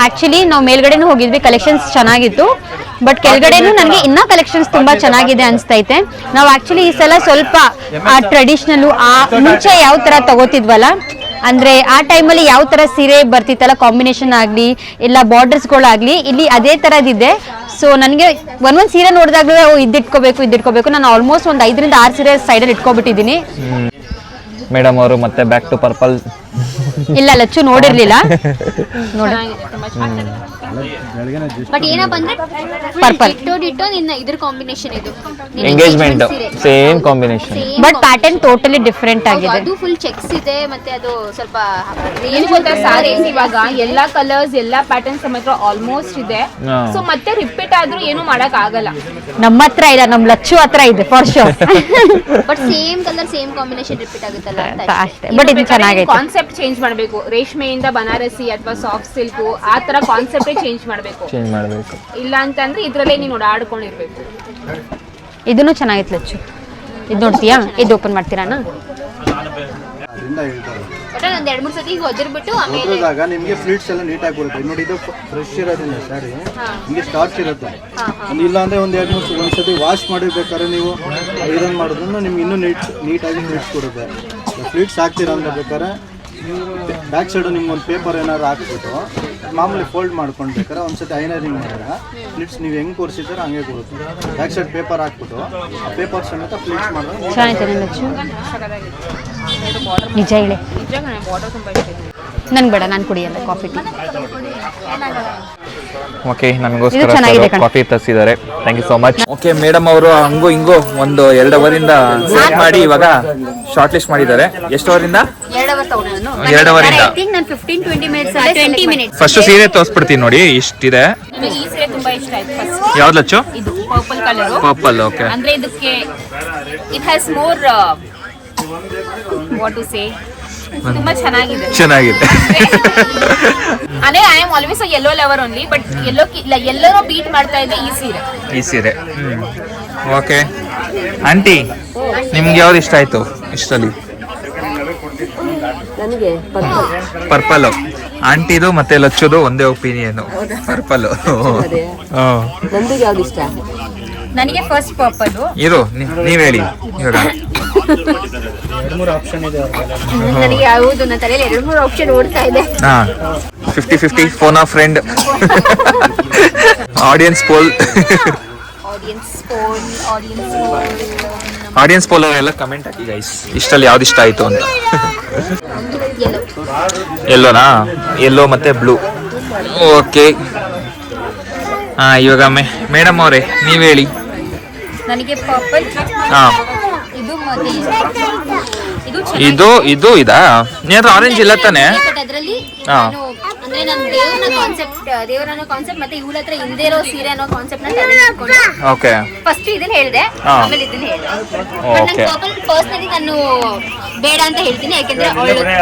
ಆಕ್ಚುಲಿ ನಾವು ಮೇಲ್ಗಡೆನೂ ಹೋಗಿದ್ವಿ, ಕಲೆಕ್ಷನ್ಸ್ ಚೆನ್ನಾಗಿತ್ತು. ಬಟ್ ಕೆಳಗಡೆನೂ ನನಗೆ ಇನ್ನೂ ಕಲೆಕ್ಷನ್ಸ್ ತುಂಬಾ ಚೆನ್ನಾಗಿದೆ ಅನಿಸ್ತೈತೆ. ನಾವು ಆಕ್ಚುಲಿ ಈ ಸಲ ಸ್ವಲ್ಪ ಆ ಟ್ರೆಡಿಷನಲ್ ಮುಂಚೆ ಯಾವ ತರ ತಗೋತಿದ್ವಲ್ಲ, ಅಂದ್ರೆ ಆ ಟೈಮಲ್ಲಿ ಯಾವ ತರ ಸೀರೆ ಬರ್ತಿತ್ತಲ್ಲ, ಕಾಂಬಿನೇಷನ್ ಆಗಲಿ ಇಲ್ಲ ಬಾರ್ಡರ್ಸ್ಗಳಾಗ್ಲಿ, ಇಲ್ಲಿ ಅದೇ ತರದಿದೆ. ಸೊ ನನಗೆ ಒಂದೊಂದು ಸೀರೆ ನೋಡಿದಾಗಲೂ ಇದಿಟ್ಕೋಬೇಕು. ನಾನು ಆಲ್ಮೋಸ್ಟ್ ಒಂದು 5 ರಿಂದ 6 ಸೀರೆ ಸೈಡಲ್ಲಿ ಇಟ್ಕೊಬಿಟ್ಟಿದ್ದೀನಿ. ಮೇಡಮ್ ಅವರು ಮತ್ತೆ ಬ್ಯಾಕ್ ಟು ಪರ್ಪಲ್. ಇಲ್ಲ ಲಚ್ಚು ನೋಡಿರ್ಲಿಲ್ಲ. ಬಟ್ ಏನಪ್ಪ ಅಂದ್ರೆ ಪರ್ಪಲ್ ಡಿಟೋ ನಿನ್ನ ಇದ್ರ ಕಾಂಬಿನೇಷನ್ ಇದು engagement same combination, but pattern totally different ಆಗಿದೆ. ಅದು ಫುಲ್ ಚೆಕ್ಸ್ ಇದೆ, ಮತ್ತೆ ಅದು ಸ್ವಲ್ಪ ಏನು ಗೊತ್ತಾ, ಸಾರೀಸ್ ಇವಾಗ ಎಲ್ಲಾ ಕಲರ್ಸ್ ಎಲ್ಲಾ ಪ್ಯಾಟರ್ನ್ಸ್ ಸಮೇತ ಆಲ್ಮೋಸ್ಟ್ ಇದೆ. ಸೊ ಮತ್ತೆ ರಿಪೀಟ್ ಆದ್ರೂ ಏನು ಮಾಡಕ್ ಆಗಲ್ಲ. ನಮ್ಮ ಹತ್ರ ಇಲ್ಲ, ನಮ್ ಲಚ್ಚು ಹತ್ರ ಇದೆ for sure. But same colour same combination repeat ಆಗುತ್ತಲ್ಲ ಅಂತ ಅಷ್ಟೇ. ಬಟ್ ಇದು ಚೆನ್ನಾಗೈತೆ. ಕಾನ್ಸೆಪ್ಟ್ ಚೇಂಜ್ ಮಾಡಬೇಕು, ರೇಷ್ಮೆಯಿಂದ ಬನಾರಸಿ ಅಥವಾ ಸಾಫ್ಟ್ ಸಿಲ್ಕ್ ಆ ತರ ಕಾನ್ಸೆಪ್ಟೇ ಚೇಂಜ್ ಮಾಡಬೇಕು. ಇಲ್ಲ ಅಂತಂದ್ರೆ ಇದ್ರಲ್ಲೇ ನೀನು ಓಡಾಡ್ಕೊಂಡಿರ್ಬೇಕು. ಇದನ್ನು ಚೆನ್ನಾಗಿತ್ತು ಲಚ್ಚು. ಇದು ನೋಡ್ತೀಯಾ? ಇದು ಓಪನ್ ಮಾಡ್ತೀರಾ? ಒಟ್ಟು ಒಂದ್ 2-3 ಸತಿ ಹೊದಿರ್ಬಿಟ್ಟು ಆಮೇಲೆ ನಿಮಗೆ ಫ್ಲೀಟ್ಸ್ ಎಲ್ಲ ನೀಟಾಗಿ ಬರುತ್ತೆ. ನೋಡಿ ಇದು ಫ್ರೆಶ್ ಇರೋದ್ರಿಂದ ಸ್ಯಾರಿ ನಿಮಗೆ ಸ್ಟಾರ್ಚ್ ಇರುತ್ತೆ. ಇಲ್ಲ ಅಂದ್ರೆ ಒಂದ್ 2-3 ಒಂದ್ಸತಿ ವಾಶ್ ಮಾಡಿರ್ಬೇಕಾದ್ರೆ ನೀವು ಐರನ್ ಮಾಡೋದ್ರಿಂದ ನಿಮ್ಗೆ ಇನ್ನೂ ನೀಟಾಗಿ ಫ್ಲೀಟ್ಸ್ ಕೊಡುತ್ತೆ. ಫ್ಲೀಟ್ಸ್ ಹಾಕ್ತೀರಾ ಅಂದ್ರೆ ಬೇಕಾದ್ರೆ ಬ್ಯಾಕ್ ಸೈಡು ನಿಮ್ಗೆ ಒಂದು ಪೇಪರ್ ಏನಾದ್ರು ಹಾಕ್ಬಿಟ್ಟು ಮಾಮೂಲಿ ಫೋಲ್ಡ್ ಮಾಡ್ಕೊಂಡ್ಬೇಕಾದ್ರೆ ಒಂದ್ಸತಿ ಐನರಿಂಗ್ ಮಾಡಿದ್ರೆ ಫ್ಲಿಟ್ಸ್ ನೀವು ಹೆಂಗೆ ಕೊರಿಸಿದ್ರೆ ಹಂಗೆ ಕೊಡುತ್ತೆ. ಬ್ಯಾಕ್ ಸೈಡ್ ಪೇಪರ್ ಹಾಕ್ಬಿಟ್ಟು ಆ ಪೇಪರ್ ಸಮೇತ ಫ್ಲಿಟ್ಸ್ ಮಾಡಿದ್ರೆ ಚೆನ್ನಾಗಿದೆ ಲಚ್ಚು. ನಿಜ ಹೇಳಿ, ನನ್ಗೆ ಬೇಡ, ನಾನು ಕುಡಿಯಲ್ಲ ಕಾಫಿ ಟೀ. ಓಕೆ, ನಮಗೋಸ್ಕರ ಕಾಫಿ ತರಿಸಿದ್ದಾರೆ. Thank you so much. Okay, madam ಅವರು ಹಂಗೂ ಹಿಂಗೂ ಒಂದು 2 ಅವರಿಂದ ಸೆಲೆಕ್ಟ್ ಮಾಡಿ ಇವಾಗ ಶಾರ್ಟ್ ಲಿಸ್ಟ್ ಮಾಡಿದ್ದಾರೆ. ಎಷ್ಟು ಅವರಿಂದ? 2 ಅವರಿಂದ. ಫಸ್ಟ್ ಸೀರೆ ತೋರಿಸ್ಬಿಡ್ತೀನಿ ನೋಡಿ, ಇಷ್ಟಿದೆ. ನನಗೆ ಈ ಸೀರೆ ತುಂಬಾ ಇಷ್ಟ ಆಯ್ತು. ಫಸ್ಟ್ ಯಾವ್ದು ಲಚ್ಚು? ಇದು ಪರ್ಪಲ್ ಕಲರ್. ಪರ್ಪಲ್. ಓಕೆ, ಅಂದ್ರೆ ಇದಕ್ಕೆ it has more what to say, ತುಂಬಾ ಚೆನ್ನಾಗಿದೆ. ಅಂದ್ರೆ I am always yellow lover only, but ಎಲ್ಲರೂ ಬೀಟ್ ಮಾಡ್ತಾ ಇದೆ ಈ ಸೀರೆ. ಓಕೆ ಆಂಟಿ, ನಿಮ್ಗೆ ಯಾವ್ದು ಇಷ್ಟ ಆಯ್ತು ಇಷ್ಟಲ್ಲಿ? ಪರ್ಪಲ್. ಆಂಟಿದು ಮತ್ತೆ ಲಚ್ಚುದು ಒಂದೇ ಒಪಿನಿಯನ್, ಪರ್ಪಲ್. ನನಗೆ ಫಸ್ಟ್ ಪರ್ಪಲ್. ಇರು, ನೀವ್ ಹೇಳಿ. ನನಗೆ ಯಾವುದು ನನ್ನ ತಲೆಯಲ್ಲಿ 2-3 ಆಪ್ಷನ್ ಓಡ್ತಾ ಇದೆ. 50-50 phone of friend. Audience poll. Audience poll ಅವರೆಲ್ಲ ಕಮೆಂಟ್ ಹಾಕಿ ಗೈಸ್, ಇಷ್ಟಲ್ಲಿ ಯಾವ್ದು ಇಷ್ಟ ಆಯ್ತು ಅಂತ. ಎಲ್ಲೋನಾ? ಎಲ್ಲೋ ಮತ್ತೆ ಬ್ಲೂ. ಓಕೆ, ಇವಾಗ ಮೇಡಮ್ ಅವರೇ ನೀವ್ ಹೇಳಿ. ನನಗೆ ಪರ್ಪಲ್. ಇದು ಇದಾ? ನೀನು ಆರೆಂಜ್ ಇಲ್ಲ ತಾನೆ? ಬಟ್ ಅದರಲ್ಲಿ ಅಂದ್ರೆ ನಾನು ದೇವರನ್ನ ಕಾನ್ಸೆಪ್ಟ್ ಮತ್ತೆ ಇವಳ ಹತ್ರ ಹಿಂದೆ ಇರೋ ಸೀರೆ ಅನ್ನೋ ಕಾನ್ಸೆಪ್ಟ್ ನ ತಗೊಂಡು ಓಕೆ ಫಸ್ಟ್ ಇದನ್ನ ಹೇಳಿದೆ, ಆಮೇಲೆ ಇದನ್ನ ಹೇಳಿದೆ. ಬಟ್ ನಾನು ಪರ್ಪಲ್ ಪರ್ಸನಲಿ ನಾನು ಬೇಡ ಅಂತ ಹೇಳ್ತೀನಿ, ಯಾಕಂದ್ರೆ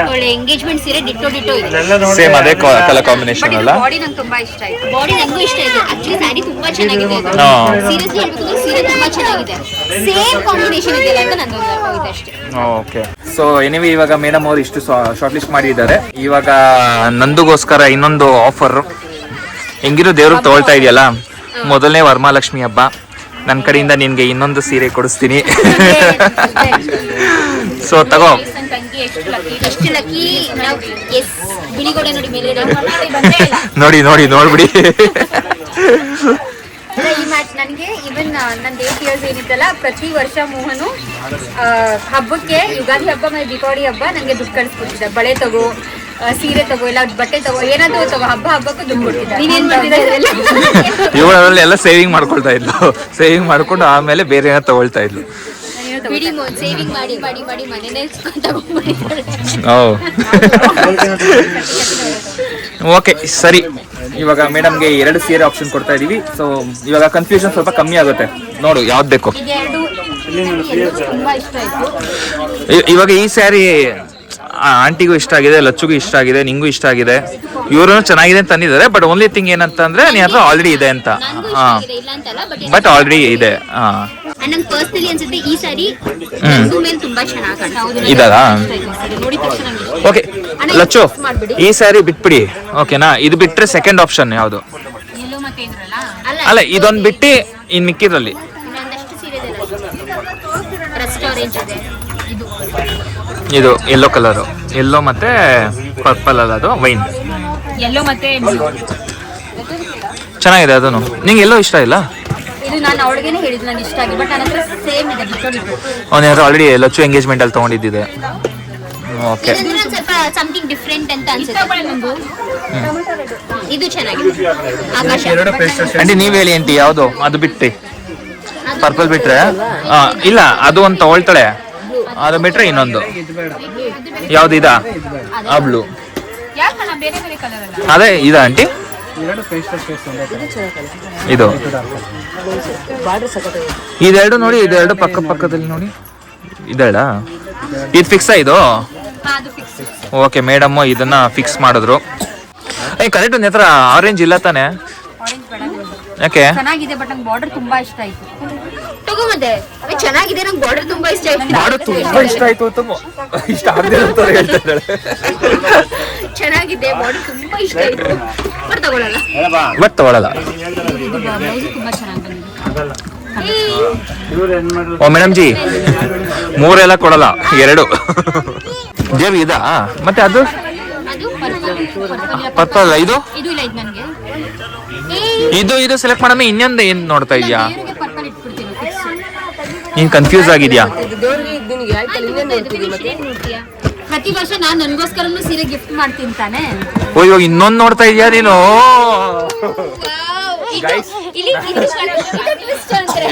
ಅವಳ ಎಂಗೇಜ್ಮೆಂಟ್ ಸೀರೆ ಡಿಟ್ಟೋ ಇದೆ. ಸೇಮ್ ಅದೇ ಕಲರ್ ಕಾಂಬಿನೇಷನ್ ಅಲ್ಲ? ಬಾಡಿ ನಂಗೆ ತುಂಬಾ ಇಷ್ಟ ಆಯ್ತು. ಬಾಡಿ ನಂಗೂ ಇಷ್ಟ ಆಯ್ತು. ಆಕ್ಚುಲಿ ಸ್ಯಾರಿ ತುಂಬಾ ಚೆನ್ನಾಗಿದೆ. ಸೀರಿಯಸ್ಲಿ ಹೇಳ್ಬೇಕಂದ್ರೆ ಸೀರೆ ತುಂಬಾ ಚೆನ್ನಾಗಿದೆ. ಸೇಮ್ ಕಾಂಬಿನೇಷನ್ ಇದೆಯಲ್ಲ ಅಂತ ನಂದೊಂದು ಇದಷ್ಟೇ. ಓಕೆ, ಸೊ ಎನಿವೆ ಇವಾಗ ಮೇಡಮ್ ಅವರು ಇಷ್ಟು ಶಾರ್ಟ್ ಲಿಸ್ಟ್ ಮಾಡಿದ್ದಾರೆ. ಇವಾಗ ನಂದುಗೋಸ್ಕರ ಇನ್ನೊಂದು ಆಫರ್. ಹೆಂಗಿರೋ ದೇವ್ರಿಗೆ ತಗೊಳ್ತಾ ಇದೆಯಲ್ಲ, ಮೊದಲನೇ ವರಮಹಾಲಕ್ಷ್ಮಿ ಹಬ್ಬ, ನನ್ನ ಕಡೆಯಿಂದ ನಿನ್ಗೆ ಇನ್ನೊಂದು ಸೀರೆ ಕೊಡಿಸ್ತೀನಿ. ಸೊ ತಗೋ. ಎಷ್ಟು ಲಕ್ಕಿ ನಾವು ಎಸ್ ಬಿಳಿಗೋಡೆ ನೋಡಿ ಮೇಲೆ ನೋಡ್ಬಿಡಿ. ಈ ಮ್ಯಾಚ್ ನನಗೆ ಇವನ್ ನನ್ನ 8 ಇಯರ್ಸ್ ಏನಿತ್ತಲ್ಲ, ಪ್ರತಿ ವರ್ಷ ಮೋಹನು ಹಬ್ಬಕ್ಕೆ, ಯುಗಾದಿ ಹಬ್ಬ ಮತ್ತೆ ದೀಪಾವಳಿ ಹಬ್ಬ ನನಗೆ ದುಡ್ಡು ಕಳಿಸ್ಕೊಡ್ತಿದ್ದ. ಬಳೆ ತಗೋ, ಸೀರೆ ತಗೋ, ಇಲ್ಲ ಬಟ್ಟೆ ತಗೋ, ಏನಾದ್ರು ತಗೋ, ಹಬ್ಬಕ್ಕೂ ದುಡ್ಡು ಕೊಡ್ತಿದ್ದ. ನೀನೇನ್ ಮಾಡ್ತಿದ್ದ ಇದೆಲ್ಲ? ಇವಳಲ್ಲಿ ಎಲ್ಲ ಸೇವಿಂಗ್ ಮಾಡ್ಕೊಳ್ತಾ ಇದ್ಲು. ಸೇವಿಂಗ್ ಮಾಡ್ಕೊಂಡು ಆಮೇಲೆ ಬೇರೆ ಏನೋ ತಗೊಳ್ತಾ ಇದ್ಲು. ಬಿಡಿ ಸೇವಿಂಗ್ ಮಾಡಿ ಮಾಡಿ ಮಾಡಿ ಮನೆನೇ ತಗೊಂಡ್ಬಿಟ್ಟಿದ್ದಾರೆ. ಓಕೆ ಸರಿ, ಇವಾಗ ಮೇಡಮ್ಗೆ 2 ಸೀರೆ ಆಪ್ಷನ್ ಕೊಡ್ತಾ ಇದೀವಿ. ಸೊ ಇವಾಗ ಕನ್ಫ್ಯೂಷನ್ ಸ್ವಲ್ಪ ಕಮ್ಮಿ ಆಗುತ್ತೆ. ನೋಡು ಯಾವ್ದು ಬೇಕು. ತುಂಬಾ ಇಷ್ಟ ಆಯ್ತು. ಇವಾಗ ಈ ಸ್ಯಾರಿ ಆಂಟಿಗೂ ಇಷ್ಟ ಆಗಿದೆ, ಲಚ್ಚುಗೂ ಇಷ್ಟ ಆಗಿದೆ, ನಿಂಗೂ ಇಷ್ಟ ಆಗಿದೆ. ಇವರು ಚೆನ್ನಾಗಿದೆ ಅಂತ ಅಂದಿದ್ದಾರೆ. ಬಟ್ ಓನ್ಲಿ ಥಿಂಗ್ ಏನಂತ ಅಂದ್ರೆ ನೀ ಹತ್ರ ಆಲ್ರೆಡಿ ಇದೆ ಅಂತ. ಹಾ, ಇಲ್ಲ ಅಂತಲ್ಲ, ಬಟ್ ಆಲ್ರೆಡಿ ಇದೆ. ಹಾ, ನಂಗೆ ಪರ್ಸನಲಿ ಅನ್ಸುತ್ತೆ ಈ ಸಾರಿ ಮೇಲೆ ತುಂಬಾ ಚೆನ್ನಾಗಿ ಇದಾ? ನೋಡಿ ತಕ್ಷಣ ಓಕೆ ಲಚ್ಚು, ಈ ಸ್ಯಾರಿ ಬಿಟ್ಬಿಡಿ. ಓಕೆನಾ? ಇದು ಬಿಟ್ರೆ ಸೆಕೆಂಡ್ ಆಪ್ಷನ್ ಯಾವುದು? ಅಲ್ಲ, ಇದೊಂದು ಬಿಟ್ಟು ಇನ್ ಮಿಕ್ಕಿದ್ರಲ್ಲಿ ಇನ್ನೊಂದಷ್ಟು ಸೀರೆ ರೆಸ್ಟೋರೆಂಟ್ ಇದೆ. ಇದು ಯೆಲ್ಲೋ ಕಲರು, ಯೆಲ್ಲೋ ಮತ್ತೆ ಪರ್ಪಲ್ ಅಲ್ಲ, ಅದು ವೈನ್ ಎಲ್ಲೋ ಮತ್ತೆ ಚೆನ್ನಾಗಿದೆ. ಅದನ್ನು ನಿಂಗೆ ಎಲ್ಲೋ ಇಷ್ಟ ಇಲ್ಲ? ಇದು ನಾನು ಅವಳಿಗೆನೇ ಹೇಳಿದ್ದು ನನಗೆ ಇಷ್ಟ ಆಗಿ. ಬಟ್ ನನ್ನ ಹತ್ರ ಸೇಮ್ ಇದೆ, ಅವನ ಹತ್ರ ಆಲ್ರೆಡಿ ಲಚ್ಚು ಎಂಗೇಜ್ಮೆಂಟ್ ಅಲ್ಲಿ ತಗೊಂಡಿದ್ದಿದೆ. ಓಕೆ, ಸ್ವಲ್ಪ ಸಮಥಿಂಗ್ ಡಿಫ್ರೆಂಟ್ ಅಂತ ಅನ್ಸುತ್ತೆ. ಇದು ಚೆನ್ನಾಗಿದೆ. ಆಕಾಶ ಆಂಟಿ ನೀವ್ ಹೇಳಿ ಆಂಟಿ, ಯಾವುದು? ಅದು ಬಿಟ್ಟು ಪರ್ಪಲ್ ಬಿಟ್ರೆ ಇಲ್ಲ, ಅದು ಒಂದು ತಗೊಳ್ತಾಳೆ. ಅದು ಬಿಟ್ರೆ ಇನ್ನೊಂದು ಯಾವ್ದು? ಇದಾ? ಆ ಬ್ಲೂ. ಅದೇ ಇದಾ ಆಂಟಿ? ಇದು ಇದೆರಡು ನೋಡಿ, ಇದೆರಡು ಪಕ್ಕ ಪಕ್ಕದಲ್ಲಿ ನೋಡಿ. ಇದೆರಡ ಇದು ಫಿಕ್ಸ್ ಇದು? ಓಕೆ, ಮೇಡಮ್ ಇದನ್ನ ಫಿಕ್ಸ್ ಮಾಡಿದ್ರು. ಕರೆಕ್ಟ್ ಒಂದ್ ಹತ್ರ ಆರೆಂಜ್ ಇಲ್ಲ ತಾನೆ? ಯಾಕೆ? ಚೆನ್ನಾಗಿದೆ, ಬಟ್ ನಂಗೆ ಬಾರ್ಡರ್ ತುಂಬಾ ಇಷ್ಟ ಆಯ್ತು. ತಗೊಂಬಂದೆ ಚೆನ್ನಾಗಿದೆ. ನಂಗೆ ಬಾರ್ಡರ್ ತುಂಬಾ ಇಷ್ಟ ಆಯ್ತು. ಬಾರ್ಡರ್ ತುಂಬಾ ಇಷ್ಟ ಆಯ್ತು ಅಂತ ಇಷ್ಟ ಆಗದೆ ಅಂತ ಹೇಳ್ತಾ ಇದ್ದಾಳೆ. ಚೆನ್ನಾಗಿದೆ, ಬಾರ್ಡರ್ ತುಂಬಾ ಇಷ್ಟ ಆಯ್ತು. ಬಟ್ ತಗೊಳ್ಳಲ್ಲ. ಬಟ್ ತಗೊಳ್ಳಲ್ಲ. ತುಂಬಾ ಚೆನ್ನಾಗಿ ಬಂದಿದೆ. ಓ ಮೇಡಮ್ ಜಿ, 3 ಎಲ್ಲ ಕೊಡಲ್ಲ, 2 ದೇವ್ ಇದಾ? ಮತ್ತೆ ಅದು ಅದು ಪರ್ಪಲ್. ಇದು ಇದು ಇಲ್ಲ, ಇದು ನನಗೆ ಇದು ಸೆಲೆಕ್ಟ್ ಮಾಡಮ್ಮ. ಇನ್ನೊಂದು ಏನ್ ನೋಡ್ತಾ ಇದೀಯಾ? ಪರ್ಪಲ್ ಇಟ್ಬಿಡ್ತೀನಿ ಫಿಕ್ಸ್. ನೀನ್ ಕನ್ಫ್ಯೂಸ್ ಆಗಿದ್ಯಾ? ಪ್ರತಿ ವರ್ಷ ನಾನು ನನಗೋಸ್ಕರನು ಸೀರೆ ಗಿಫ್ಟ್ ಮಾಡ್ತೀನಿ ತಾನೆ. ಓ, ಇವಾಗ ಇನ್ನೊಂದು ನೋಡ್ತಾ ಇದೀಯಾ ನೀನು?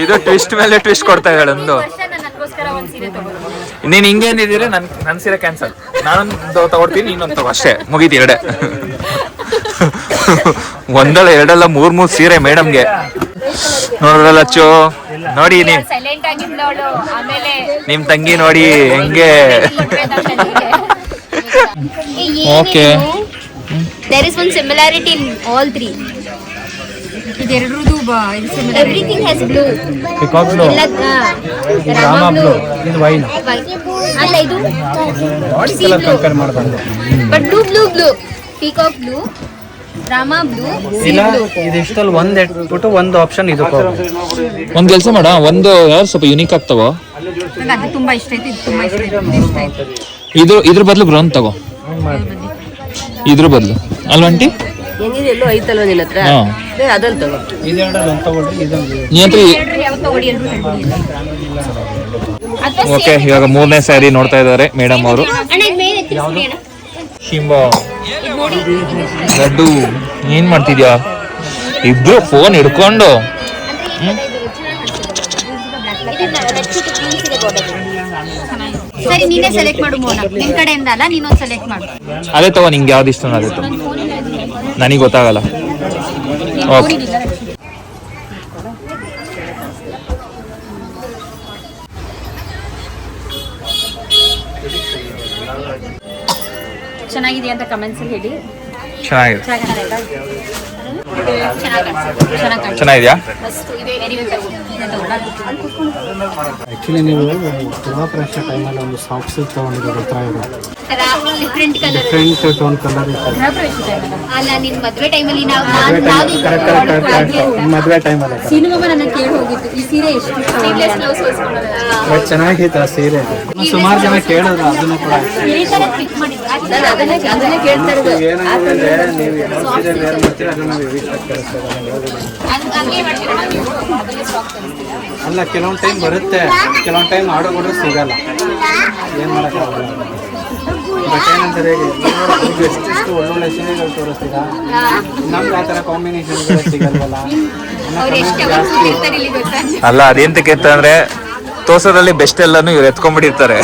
ಇದು ಟ್ವಿಸ್ಟ್ ಮೇಲೆ ಟ್ವಿಸ್ಟ್ ಕೊಡ್ತಾ ಇದ್ದಾಳೆ. ಒಂದು ವರ್ಷ ನಾನು ನನಗೋಸ್ಕರ ಒಂದು ಸೀರೆ ತಗೋತೀನಿ. ನೀನ್ ಹಿಂಗೆ ಅಂದಿದ್ದೀರಿ, ನನ್ ಸೀರೆ ಕ್ಯಾನ್ಸಲ್. ನಾನೊಂದು ತಗೊಡ್ತೀನಿ, ಇನ್ನೊಂದು ತಗೋ, ಅಷ್ಟೇ ಮುಗೀತು. 2 ಒಂದಲ್ಲ 2 3 ಸೀರೆ ಮೇಡಮ್ಗೆ. ನೋಡ್ರಲ್ಲ ಅಚ್ಚು, ನೋಡಿ ಸೈಲೆಂಟ್ ಆಗಿದ್ದವಳು, ಆಮೇಲೆ ನಿಮ್ ತಂಗಿ ನೋಡಿ ಹೆಂಗೆ. Okay, there is one similarity in all three. ಇದೆರಡರದು Everything has blue. ಎಲ್ಲ ರಾಮ ಬ್ಲೂ, ಇದು ವೈನ್. ಅಲ್ಲ ಇದು ಬಾಡಿ ಕಲರ್ ಕಂಪೇರ್ ಮಾಡಬಾರ್ದು. But blue peacock blue, Rama blue, ಇಲ್ಲ, ಇದಿಷ್ಟಲ್ಲಿ ಒಂದು ಇಟ್ಬಿಟ್ಟು ಒಂದು ಆಪ್ಷನ್ ಇದು. ಒಂದ್ ಕೆಲಸ ಮಾಡ, ಒಂದು ಯಾರು ಸ್ವಲ್ಪ ಯುನೀಕ್ ಆಗ್ತಾವೋ. ನಂಗೆ ಅದು ತುಂಬಾ ಇಷ್ಟ ಆಯ್ತು, ಇದು ತುಂಬಾ ಇಷ್ಟ ಆಯ್ತು, ಇದು ಇಷ್ಟ ಆಯ್ತು. ಇದ್ರ ಬದಲು ಬ್ರೌನ್ ತಗೋ. ಇದ್ರ ಬದಲು ಅಲ್ವಾ ಆಂಟಿ? ಎಲ್ಲೋ ಐತಲ್ವ ನಿನ್ನ ಹತ್ರ, ಅದಲ್ಲಿ ತಗೋ. ಇದೆರಡಲ್ಲಿ ಒಂದು ತಗೊಳ್ರಿ, ಇದೊಂದು. ನೀ ಹತ್ರ ಓಕೆ, ಇವಾಗ 3ನೇ ಸ್ಯಾರಿ ನೋಡ್ತಾ ಇದ್ದಾರೆ ಮೇಡಮ್ ಅವರು. ಶಿಂಬಾ ಲಡ್ಡು, ಏನ್ ಮಾಡ್ತಿದ್ಯಾ? ಇಬ್ರು ಫೋನ್ ಹಿಡ್ಕೊಂಡು. ಸರಿ, ನೀನೇ ಸೆಲೆಕ್ಟ್ ಮಾಡು ಮೋನ. ನಿನ್ ಕಡೆಯಿಂದ ಅಲ್ಲ, ನೀನೊಂದು ಸೆಲೆಕ್ಟ್ ಮಾಡು. ಅದೇ ತಗೋ, ನಿಂಗೆ ಯಾವ್ದು ಇಷ್ಟ ಅದೇ ತಗೋ. ನನಗೆ ಗೊತ್ತಾಗಲ್ಲ. ಓಕೆ, ಚೆನ್ನಾಗಿದೆಯಾ ಅಂತ ಕಮೆಂಟ್ಸ್ ಅಲ್ಲಿ ಹೇಳಿ. ಚೆನ್ನಾಗಿದೆ. ಚೆನ್ನಾಗಿ ಚೆನ್ನಾಗಿದ್ಯಾ? ಆ್ಯಕ್ಚುಲಿ ನೀವು ಗೃಹ ಪ್ರವೇಶ ಟೈಮಲ್ಲಿ ಒಂದು ಸಾಫ್ಟ್ ಸಿಲ್ಕ್ ತೊಗೊಂಡಿರೋ ಹತ್ರ ಇರೋ different colour different tone colour ಅಲ್ಲ ನಿನ್ ಮದ್ವೆ ಟೈಮಲ್ಲಿ ಮದುವೆ ಟೈಮಲ್ಲಿ ಸಿನಿಮಾ ನನ್ನ ಕೇಳಿ ಹೋಗಿತ್ತು ಈ ಸೀರೆ ಎಷ್ಟು ಬಟ್ ಚೆನ್ನಾಗಿತ್ತು ಆ ಸೀರೆ. ಸುಮಾರು ಜನ ಕೇಳಿದ್ರು ಅದನ್ನು ಕೂಡ. ಅದನ್ನೇ ಕೇಳ್ತಾ ಇರೋದು. ಏನಾಗಿದೆ ನೀವು ಯಾವ ಸೀರೆ ವೇರ್ ಮಾಡ್ತೀರ ಅದನ್ನ ಅಲ್ಲ, ಕೆಲವೊಂದು ಟೈಮ್ ಬರುತ್ತೆ, ಕೆಲವೊಂದು ಟೈಮ್ ಆರ್ಡರ್ ಕೊಟ್ಟರೆ ಸಿಗಲ್ಲ, ಏನು ಮಾಡೋಕ್ಕಾಗಲ್ಲ. ಬಟ್ ಏನಂತಾರೆ ಎಷ್ಟೆಷ್ಟು ಒಳ್ಳೊಳ್ಳೆ ಸೀರೆಗಳು ತೋರಿಸ್ತೀರಾ, ನಮ್ಗೆ ಆ ಥರ ಕಾಂಬಿನೇಷನ್ಗಳು ಸಿಗಲ್ವಲ್ಲ. ಅಲ್ಲ ಅದೆಂತಕ್ಕೆ ಅಂದ್ರೆ ತೋರ್ಸೋದ್ರಲ್ಲಿ ಬೆಸ್ಟ್ ಎಲ್ಲಾನು ಇವ್ರು ಎತ್ಕೊಂಡ್ಬಿಟ್ಟಿರ್ತಾರೆ.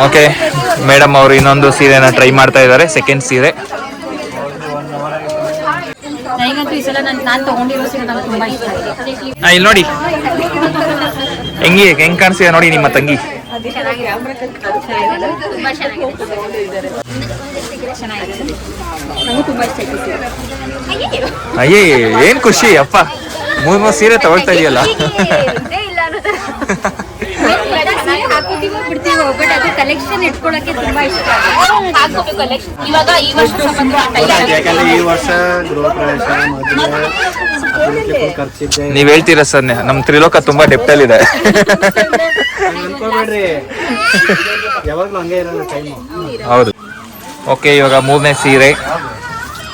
ಓಕೆ ಮೇಡಮ್ ಅವರು ಇನ್ನೊಂದು ಸೀರೆನ ಟ್ರೈ ಮಾಡ್ತಾ ಇದ್ದಾರೆ, ಸೆಕೆಂಡ್ ಸೀರೆ. ನನಗಂತೂ ಈ ಸಲ ನಾನು ತಗೊಂಡಿರೋ ಸೀರೆ ನನಗೆ ತುಂಬಾ ಇಷ್ಟ ಆಗಿದೆ. ಇಲ್ಲಿ ನೋಡಿ ಹೆಂಗ್ ಕಾಣಿಸ್ತಿದೆ ನೋಡಿ ನಿಮ್ಮ ತಂಗಿ. ತುಂಬಾ ಚೆನ್ನಾಗಿದೆ. ನನಗೂ ತುಂಬಾ ಇಷ್ಟ ಆಯ್ತು. ಅಯ್ಯೇ ಏನ್ ಖುಷಿ ಅಪ್ಪ, ಮೂರ್ ಸೀರೆ ತಗೊಳ್ತಾ ಇದೆಯಲ್ಲ. ಹಾಕೋತೀವೋ ಬಿಡ್ತೀವೋ ಬಟ್ ಅದು ಕಲೆಕ್ಷನ್ ಇಟ್ಕೊಳಕ್ಕೆ ತುಂಬಾ ಇಷ್ಟ. ಇವಾಗ ಈ ವರ್ಷ ಯಾಕಂದ್ರೆ ಈ ವರ್ಷ ಗೃಹ ಪ್ರವೇಶ, ಮದುವೆ, ಖರ್ಚಿದ್ದೆ. ನೀವ್ ಹೇಳ್ತೀರಾ ಸರ್, ನಮ್ ತ್ರಿಲೋಕ ತುಂಬಾ ಡೆಪ್ಟಲ್ ಇದೆ. ಅನ್ಕೋಬೇಡ್ರಿ, ಯಾವಾಗ್ಲೂ ಹಂಗೆ ಇರೋದು ಟೈಮು. ಹೌದು. ಓಕೆ ಇವಾಗ ಮೂರನೇ ಸೀರೆ.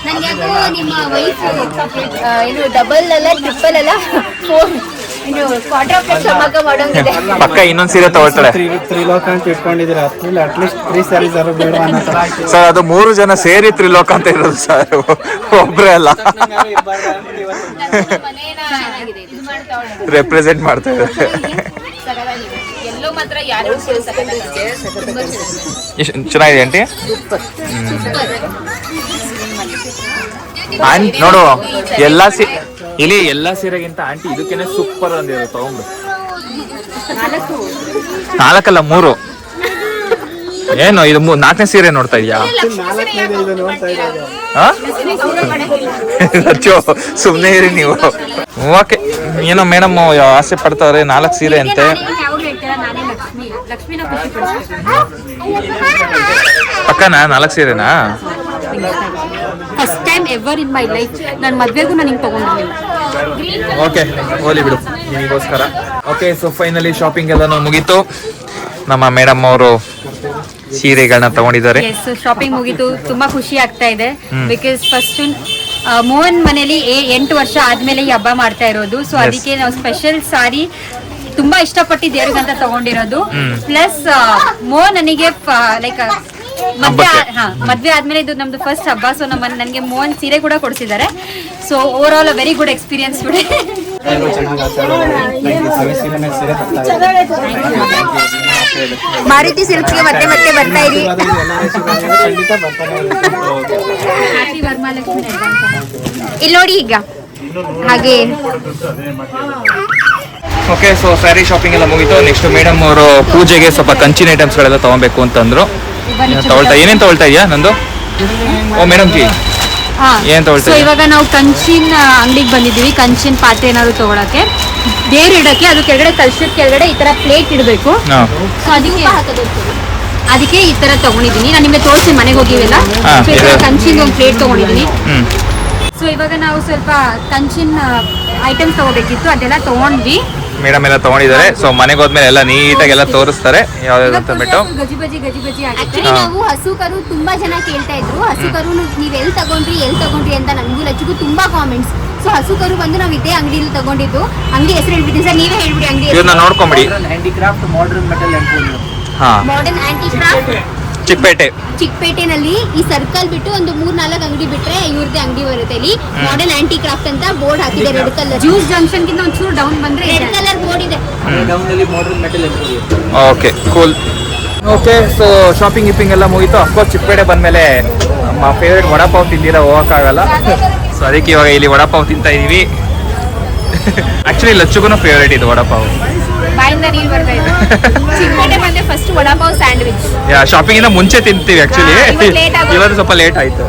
ನನ್ಗೆ ಯಾಕೋ ನಿಮ್ಮ ವೈಫ್ ಏನು ಡಬಲ್ ಅಲ್ಲ ಟ್ರಿಪಲ್ ಅಲ್ಲ 4 ಇನ್ನು ಕ್ವಾಡ್ರಪ್ಲೆಕ್ಸ್ ಹಬ್ಬ ಮಾಡೋಂಗಿದೆ. ಪಕ್ಕ ಇನ್ನೊಂದ್ ಸೀರೆ ತಗೊಳ್ತಾಳೆ ತ್ರಿಲೋಕ ಅಂತ ಇಟ್ಕೊಂಡಿದ್ದೀರ, ಅಟ್ಲೀಸ್ಟ್ 3 ಸ್ಯಾರೀಸ್ ಆದ್ರೂ ಬೇಡ ಅನ್ನೋ ಥರ. ಸರ್ ಅದು 3 ಜನ ಸೇರಿ ತ್ರಿಲೋಕ ಅಂತ ಇರೋದು ಸರ್, ಒಬ್ರೇ ಅಲ್ಲ. ರೆಪ್ರೆಸೆಂಟ್ ಮಾಡ್ತಾ ಇದ್ದಾರೆ. ಎಲ್ಲೋ ಮಾತ್ರ ಯಾರು ಚೆನ್ನಾಗಿದೆ ಆಂಟಿ. ಆಂಟಿ ನೋಡು ಇಲ್ಲಿ ಎಲ್ಲಾ ಸೀರೆಗಿಂತ ಆಂಟಿ ಇದಕ್ಕೇನೆ ಸೂಪರ್ ಅಂದಿರೋ ತಗೊಂಡು. 4 ಅಲ್ಲ 3. ಏನು ಇದು 4ನೇ ಸೀರೆ ನೋಡ್ತಾ ಇದೀಯಾ? ಸುಮ್ನೆ ಇರಿ ನೀವು. ಓಕೆ ಏನೋ ಮೇಡಮ್ ಆಸೆ ಪಡ್ತಾವ್ರೆ 4 ಸೀರೆ ಅಂತೆ. ಪಕ್ಕನಾ 4 ಸೀರೆನಾ? First time ever in my life ನನ್ನ ಮದ್ವೆಗೂ ನಾನು ಹಿಂಗೆ ತಗೊಂಡಿರ್ಲಿಲ್ಲ. ಓಕೆ ಹೋಲಿ ಬಿಡು ನಿಮಗೋಸ್ಕರ. ಓಕೆ ಸೊ ಫೈನಲಿ ಶಾಪಿಂಗ್ ಎಲ್ಲಾನು ಮುಗೀತು. ನಮ್ಮ ಮೇಡಮ್ ಅವರು ಸೀರೆಗಳನ್ನ ತಗೊಂಡಿದ್ದಾರೆ. ಶಾಪಿಂಗ್ ಮುಗಿತು, ತುಂಬಾ ಖುಷಿ ಆಗ್ತಾ ಇದೆ. ಬಿಕಾಸ್ ಫಸ್ಟ್ ಮೋಹನ್ ಮನೇಲಿ 8 ವರ್ಷ ಆದ್ಮೇಲೆ ಈ ಹಬ್ಬ ಮಾಡ್ತಾ ಇರೋದು. ಸೊ ಅದಕ್ಕೆ ನಾವು ಸ್ಪೆಷಲ್ ಸಾರಿ ತುಂಬಾ ಇಷ್ಟಪಟ್ಟು ದೇವ್ರಿಗಂತ ತಗೊಂಡಿರೋದು. ಪ್ಲಸ್ ಮೋಹನ್ ನನಗೆ ಲೈಕ್ ಮದ್ವೆ ಆದ್ಮೇಲೆ ಇದು ನಮ್ದು ಫಸ್ಟ್ ಹಬ್ಬ. ಸೊ ನನಗೆ ಮೋಹನ್ ಸೀರೆ ಕೂಡ ಕೊಡಿಸಿದ್ದಾರೆ. So overall very good experience today. Maruti ಸಿಲ್ಕ್ಸ್ಗೆ ಮತ್ತೆ ಮತ್ತೆ ಬರ್ತಾ ಇರಿ. ಇಲ್ಲಿ ನೋಡಿ ಈಗ ಹಾಗೆ. ಓಕೆ ಸೊ ಸ್ಯಾರಿ ಶಾಪಿಂಗ್ ಎಲ್ಲ ಮುಗೀತು. ನೆಕ್ಸ್ಟ್ ಮೇಡಮ್ ಅವರು ಪೂಜೆಗೆ ಸ್ವಲ್ಪ ಕಂಚಿನ ಐಟಮ್ಸ್ ಗಳೆಲ್ಲ ತಗೊಬೇಕು ಅಂತಂದ್ರು. ಏನೇನ್ ತಗೊಳ್ತಾ ಇದೆಯಾ ನಂದು? ಓ ಮೇಡಮ್ ಜಿ ಏನ್ ತಗೊಳ್ತಾ? ಸೊ ಇವಾಗ ನಾವು ಕಂಚಿನ ಅಂಗಡಿಗೆ ಬಂದಿದ್ದೀವಿ. ಕಂಚಿನ ಪಾತ್ರೆ ಏನಾದ್ರು ತಗೊಳಕ್ಕೆ, ಬೇರೆ ಇಡಕ್ಕೆ, ಅದು ಕೆಳಗಡೆ ಕಲ್ಸಿದ ಕೆಳಗಡೆ ಈ ತರ ಪ್ಲೇಟ್ ಇಡಬೇಕು. ಸೊ ಅದಕ್ಕೆ ಈ ತರ ತಗೊಂಡಿದ್ದೀನಿ. ನಾನು ನಿಮಗೆ ತೋರಿಸಿ ಮನೆಗೆ ಹೋಗಿವಿಲ್ಲ. ಕಂಚಿನ ಒಂದು ಪ್ಲೇಟ್ ತಗೊಂಡಿದ್ದೀನಿ. ಸೊ ಇವಾಗ ನಾವು ಸ್ವಲ್ಪ ಕಂಚಿನ ಐಟಮ್ಸ್ ತಗೋಬೇಕಿತ್ತು, ಅದೆಲ್ಲ ತಗೊಂಡ್ವಿ. ಮೇಡಮ್ ಎಲ್ಲ ತಗೊಂಡಿದ್ದಾರೆ. ಸೊ ಮನೆಗೆ ಹೋದ್ಮೇಲೆ ಎಲ್ಲ ನೀಟಾಗಿ ಎಲ್ಲ ತೋರಿಸ್ತಾರೆ ಯಾವ್ದು ಅಂತ ಬಿಟ್ಟು. ಗಜಿ ಬಜಿ ಆಕ್ಚುಲಿ ನಾವು ಹಸು ಕರು ತುಂಬಾ ಜನ ಕೇಳ್ತಾ ಇದ್ರು, ಹಸು ಕರು ನೀವ್ ಎಲ್ಲಿ ತಗೊಂಡ್ರಿ ಅಂತ ನನ್ಗೂ ಲಚ್ಚಿಗೂ ತುಂಬಾ ಕಾಮೆಂಟ್ಸ್. ಸೊ ಹಸು ಕರು ಬಂದು ನಾವು ಇದೇ ಅಂಗಡಿಯಲ್ಲಿ ತಗೊಂಡಿದ್ದು. ಅಂಗಡಿ ಹೆಸರು ಹೇಳ್ಬಿಟ್ಟಿದ್ದೀನಿ ಸರ್, ನೀವೇ ಹೇಳ್ಬಿಡಿ ಅಂಗಡಿ. ಇವ್ರನ್ನ ನೋಡ್ಕೊಂಬಿಡಿ. Handicraft modern metal emporium. Modern handicraft ಚಿಕ್ಕಪೇಟೆನಲ್ಲಿ ಈ ಸರ್ಕಲ್ ಬಿಟ್ಟು ಒಂದು 3-4 ಅಂಗಡಿ ಬಿಟ್ರೆ ಇವ್ರದೇ ಅಂಗಡಿ ಬರುತ್ತೆ. ಇಲ್ಲಿ ಮಾಡರ್ನ್ ಆಂಟಿ ಕ್ರಾಫ್ಟ್ ಅಂತ ಬೋರ್ಡ್ ಹಾಕಿದ್ದಾರೆ ರೆಡ್ ಕಲರ್. ಜ್ಯೂಸ್ ಜಂಕ್ಷನ್ ಗಿಂತ ಒಂಚೂರು ಡೌನ್ ಬಂದ್ರೆ ರೆಡ್ ಕಲರ್ ಬೋರ್ಡ್ ಇದೆ. Okay cool. Okay so shopping ಗಿಪಿಂಗ್ ಎಲ್ಲ ಮುಗೀತು. ಅಫ್ಕೋರ್ಸ್ ಚಿಕ್ಕಪೇಟೆ ಬಂದ್ಮೇಲೆ ನಮ್ಮ ಫೇವ್ರೇಟ್ ವಡಾಪಾವ್ ತಿಂದಿರ ಹೋಗೋಕ್ಕಾಗಲ್ಲ. ಸೊ ಅದಕ್ಕೆ ಇವಾಗ ಇಲ್ಲಿ ವಡಾಪಾವ್ ತಿಂತಾ ಇದೀವಿ. ಆಕ್ಚುಲಿ ಲಚ್ಚುಗೂ ಫೇವ್ರೇಟ್ ಇದು ವಡಾಪಾವ್. ಬಾಯಿಂದ ನೀರು ಬರ್ತಾ ಇದೆ. ಚಿಕ್ಕಪೇಟೆ ಬಂದ್ರೆ ಫಸ್ಟ್ ವಡಾಪಾವ್ ಸ್ಯಾಂಡ್ವಿಚ್. ಶಾಪಿಂಗ್ ಇಂದ ಮುಂಚೆ ತಿಂತೀವಿ ಆಕ್ಚುಲಿ. ಇವತ್ತು ಸ್ವಲ್ಪ ಲೇಟ್ ಆಯ್ತು.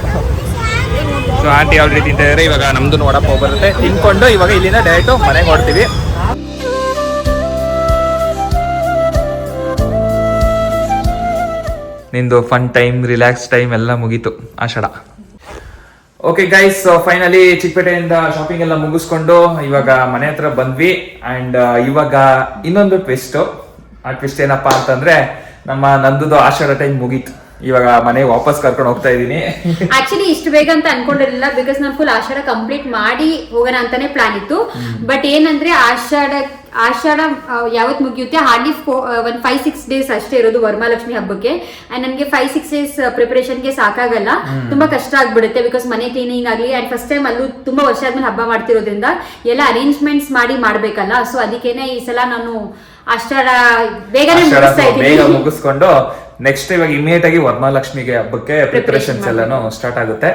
ಸೊ ಆಂಟಿ ಯಾವ ರೀತಿ ತಿಂತಾ ಇದ್ದಾರೆ. ಇವಾಗ ನಮ್ದು ವಡಾಪಾವ್ ಬರುತ್ತೆ, ತಿನ್ಕೊಂಡು ಇವಾಗ ಇಲ್ಲಿಂದ ಡೈರೆಕ್ಟ್ ಮನೆಗೆ ಹೊಡ್ತೀವಿ. ನಿಂದು ಫನ್ ಟೈಮ್, ರಿಲ್ಯಾಕ್ಸ್ ಟೈಮ್ ಎಲ್ಲ ಮುಗೀತು ಆಷಾಢ. ಓಕೆ ಗೈಸ್, ಫೈನಲಿ ಚಿಕ್ಕಪೇಟೆಯಿಂದ ಶಾಪಿಂಗ್ ಎಲ್ಲ ಮುಗಿಸ್ಕೊಂಡು ಇವಾಗ ಮನೆ ಹತ್ರ ಬಂದ್ವಿ. ಅಂಡ್ ಇವಾಗ ಇನ್ನೊಂದು ಟ್ವಿಸ್ಟ್. ಆ ಟ್ವಿಸ್ಟ್ ಏನಪ್ಪಾ ಅಂತಂದ್ರೆ ನಮ್ಮ ನಂದುದು ಆಷಾಢ ಟೈಮ್ ಮುಗೀತು. ಇವಾಗ ಮನೆಗೆ ವಾಪಸ್ ಕರ್ಕೊಂಡು ಹೋಗ್ತಾ ಇದೀನಿ. ಆಕ್ಚುಲಿ ಇಷ್ಟು ಬೇಗ ಅಂತ ಅನ್ಕೊಂಡಿರಲಿಲ್ಲ, ಬಿಕಾಸ್ ನಾನು ಫುಲ್ ಆಷಾಢ ಕಂಪ್ಲೀಟ್ ಮಾಡಿ ಹೋಗೋಣ ಅಂತಾನೆ ಪ್ಲಾನ್ ಇತ್ತು. ಬಟ್ ಏನಂದ್ರೆ ಆಷಾಢ ಯಾವತ್ ಮುಗಿಯುತ್ತೆ, ಹಾರ್ಡ್ಲಿ 5-6 ಡೇಸ್ ಅಷ್ಟೇ ಇರೋದು ವರಮಹಾಲಕ್ಷ್ಮಿ ಹಬ್ಬಕ್ಕೆ. ಅಂಡ್ ನನಗೆ 5-6 ಡೇಸ್ ಪ್ರಿಪರೇಷನ್ಗೆ ಸಾಕಾಗಲ್ಲ, ತುಂಬಾ ಕಷ್ಟ ಆಗ್ಬಿಡುತ್ತೆ. ಬಿಕಾಸ್ ಮನೆ ಕ್ಲೀನಿಂಗ್ ಆಗಲಿ, ಅಂಡ್ ಫಸ್ಟ್ ಟೈಮ್ ಅಲ್ಲೂ ತುಂಬಾ ವರ್ಷ ಆದ್ಮೇಲೆ ಹಬ್ಬ ಮಾಡ್ತಿರೋದ್ರಿಂದ ಎಲ್ಲ ಅರೇಂಜ್ಮೆಂಟ್ಸ್ ಮಾಡಿ ಮಾಡ್ಬೇಕಲ್ಲ. ಸೊ ಅದಕ್ಕೇನೆ ಈ ಸಲ ನಾನು ಆಷಾಢ ಬೇಗನೆ ಮುಗಿಸ್ಕೊಂಡು ನೆಕ್ಸ್ಟ್ ಇವಾಗ ಇಮಿಡಿಯೇಟ್ ಆಗಿ ವರಮಹಾಲಕ್ಷ್ಮಿಗೆ ಹಬ್ಬಕ್ಕೆ ಪ್ರಿಪರೇಷನ್ಸ್ ಎಲ್ಲಾನು ಸ್ಟಾರ್ಟ್ ಆಗುತ್ತೆ.